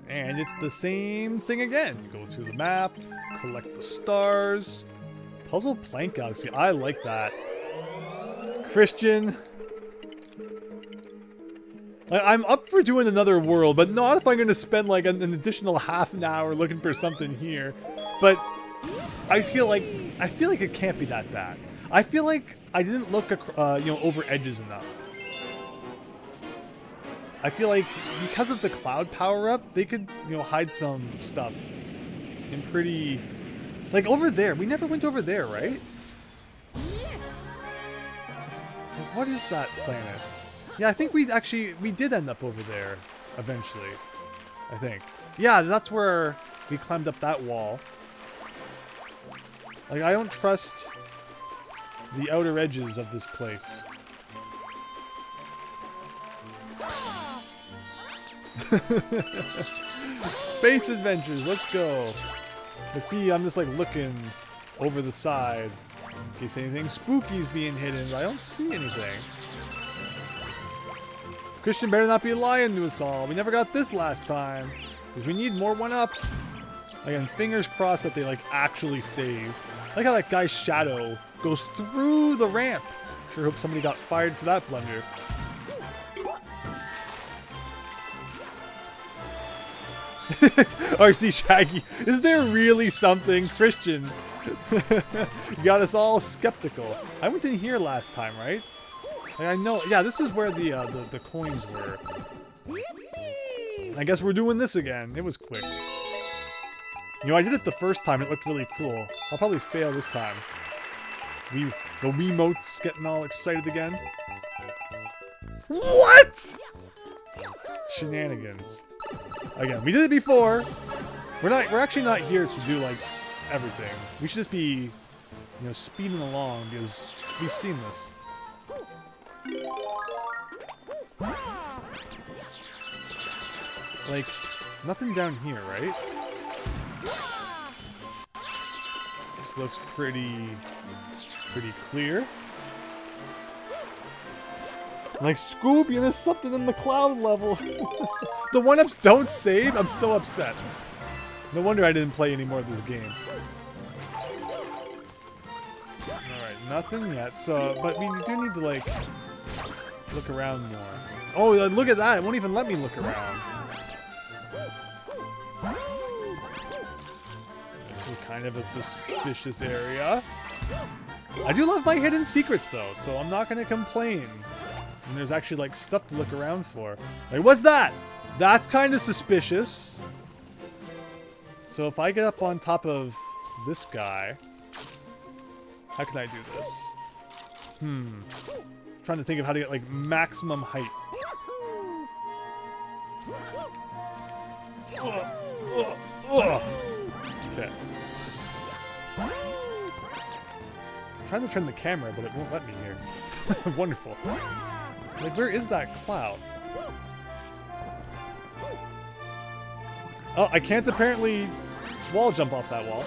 And it's the same thing again. You go through the map, collect the stars. Puzzle Plank Galaxy, I like that. Christian. I'm up for doing another world, but not if I'm going to spend like an additional half an hour looking for something here. But I feel like it can't be that bad. I feel like I didn't look over edges enough. I feel like because of the cloud power-up, they could, hide some stuff in pretty... Like over there. We never went over there, right? Like, what is that planet? Yeah, I think we did end up over there eventually. I think. Yeah, that's where we climbed up that wall. Like, I don't trust the outer edges of this place. Space adventures, let's go. But see, I'm just like looking over the side in case anything spooky's being hidden, but I don't see anything. Christian better not be lying to us all. We never got this last time. Because we need more one-ups. Again, fingers crossed that they like actually save. I like how that guy's shadow goes through the ramp. Sure hope somebody got fired for that blunder. RC Shaggy, is there really something? Christian, you got us all skeptical. I went in here last time, right? Like, I know, yeah, this is where the coins were. I guess we're doing this again. It was quick. I did it the first time. It looked really cool. I'll probably fail this time. The Wiimotes getting all excited again. What? Shenanigans. Again, we did it before. We're actually not here to do like everything. We should just be, speeding along because we've seen this. Like, nothing down here, right? This looks pretty clear. Like, Scoob, you missed something in the cloud level. The one-ups don't save? I'm so upset. No wonder I didn't play any more of this game. Alright, nothing yet. So, but we do need to, like, look around more. Oh, look at that. It won't even let me look around. This is kind of a suspicious area. I do love my hidden secrets, though, so I'm not going to complain. And there's actually, like, stuff to look around for. Like, what's that? That's kind of suspicious. So if I get up on top of this guy, how can I do this? Trying to think of how to get, like, maximum height. Okay. I'm trying to turn the camera, but it won't let me here. Wonderful. Like, where is that cloud? Oh, I can't apparently wall jump off that wall.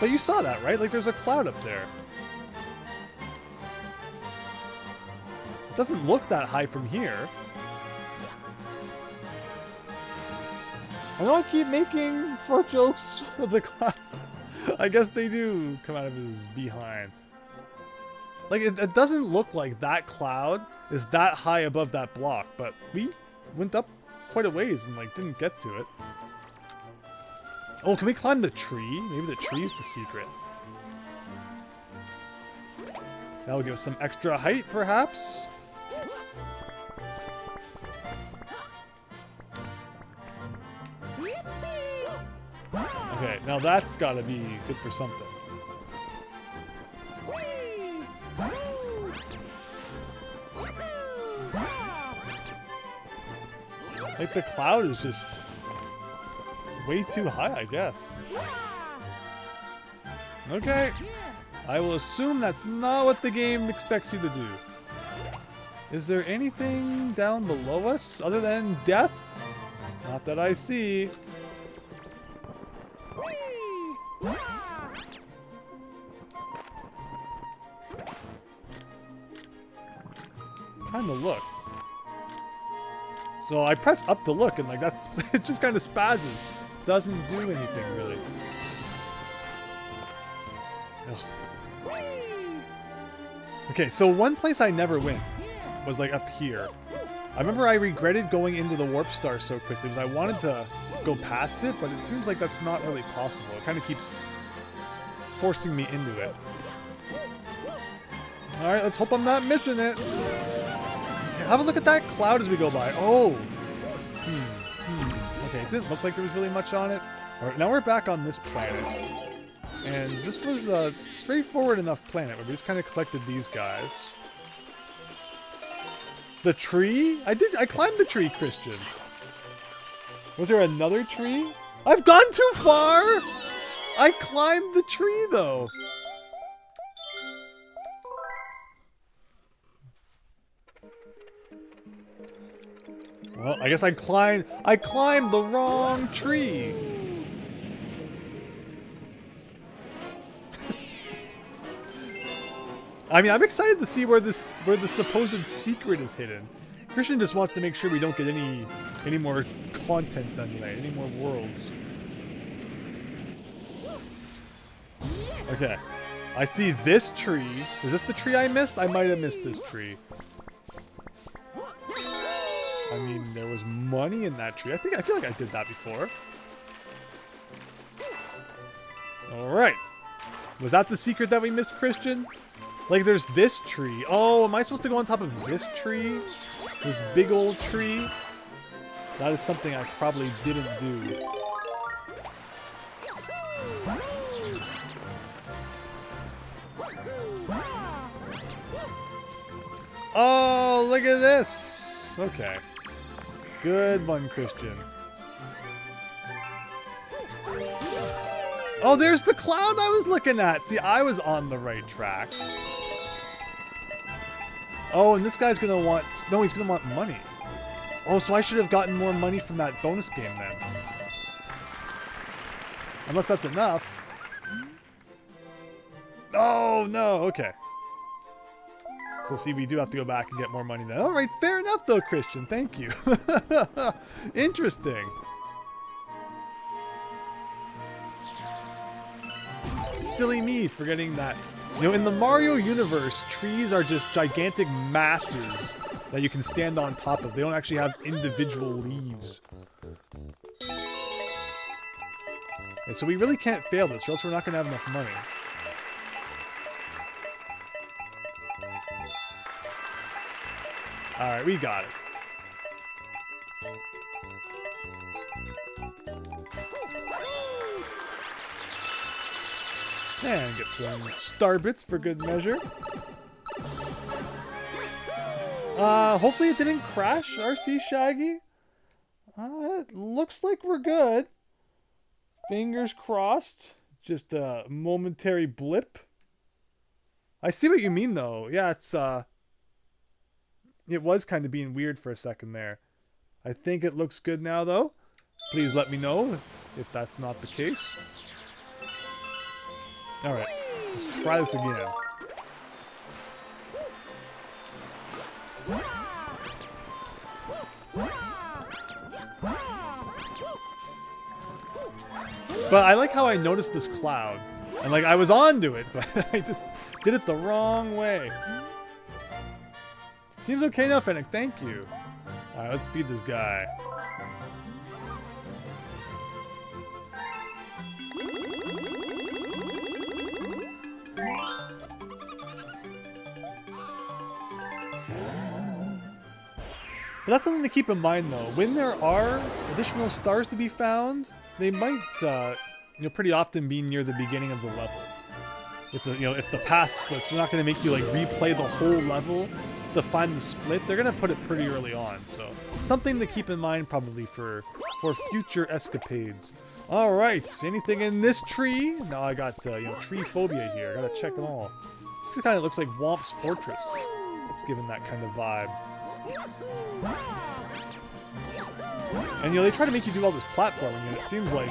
But you saw that, right? Like, there's a cloud up there. It doesn't look that high from here. I know I keep making fart jokes with the clouds. I guess they do come out of his behind. Like, it doesn't look like that cloud is that high above that block, but we went up quite a ways and, like, didn't get to it. Oh, can we climb the tree? Maybe the tree's the secret. That'll give us some extra height, perhaps? Okay, now that's gotta be good for something. Like, the cloud is just way too high, I guess. Okay. I will assume that's not what the game expects you to do. Is there anything down below us other than death? Not that I see. Trying to look. So I press up to look and like that's it just kind of spazzes. Doesn't do anything really. Ugh. Okay, so one place I never went was like up here. I remember I regretted going into the warp star so quickly because I wanted to go past it, but it seems like that's not really possible. It kind of keeps forcing me into it. Alright, let's hope I'm not missing it. Okay, have a look at that cloud as we go by. Oh! Okay, it didn't look like there was really much on it. Alright, now we're back on this planet. And this was a straightforward enough planet where we just kind of collected these guys. The tree? I climbed the tree, Christian. Was there another tree? I've gone too far! I climbed the tree, though. Well, I guess I climbed the wrong tree. I mean, I'm excited to see where the supposed secret is hidden. Christian just wants to make sure we don't get any more content done today, any more worlds. Okay, I see this tree. Is this the tree I missed? I might have missed this tree. I mean, there was money in that tree. I feel like I did that before. All right, was that the secret that we missed, Christian? Like, there's this tree. Oh, am I supposed to go on top of this tree? This big old tree? That is something I probably didn't do. Oh, look at this! Okay. Good one, Christian. Oh, there's the cloud I was looking at! See, I was on the right track. Oh, and this guy's gonna want... No, he's gonna want money. Oh, so I should have gotten more money from that bonus game then. Unless that's enough. Oh, no, okay. So see, we do have to go back and get more money then. Alright, fair enough though, Christian. Thank you. Interesting. Silly me forgetting that. You know, in the Mario universe, trees are just gigantic masses that you can stand on top of. They don't actually have individual leaves. And so we really can't fail this, or else we're not going to have enough money. Alright, we got it. And get some star bits for good measure. Hopefully it didn't crash, RC Shaggy. It looks like we're good. Fingers crossed. Just a momentary blip. I see what you mean though. Yeah, it was kind of being weird for a second there. I think it looks good now though. Please let me know if that's not the case. Alright, let's try this again. But I like how I noticed this cloud. And like I was onto it, but I just did it the wrong way. Seems okay now, Fennec, thank you. Alright, let's feed this guy. But that's something to keep in mind, though. When there are additional stars to be found, they might, pretty often be near the beginning of the level. If the path splits, they're not going to make you like replay the whole level have to find the split, they're gonna put it pretty early on. So something to keep in mind probably for future escapades. All right, anything in this tree? Now I got tree phobia here. I gotta check them all. This kind of looks like Womp's fortress. It's giving that kind of vibe. And they try to make you do all this platforming, and it seems like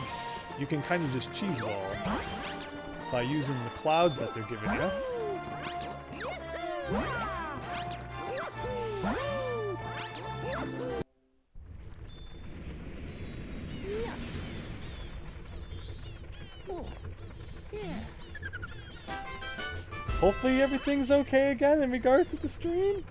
you can kind of just cheese it all by using the clouds that they're giving you. Hopefully everything's okay again in regards to the stream.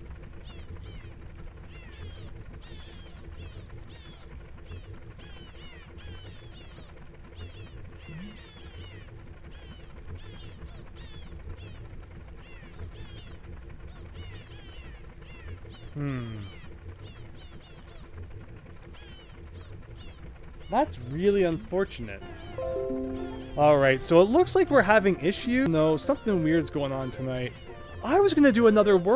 That's really unfortunate. Alright, so it looks like we're having issues. No, something weird's going on tonight. I was gonna do another world.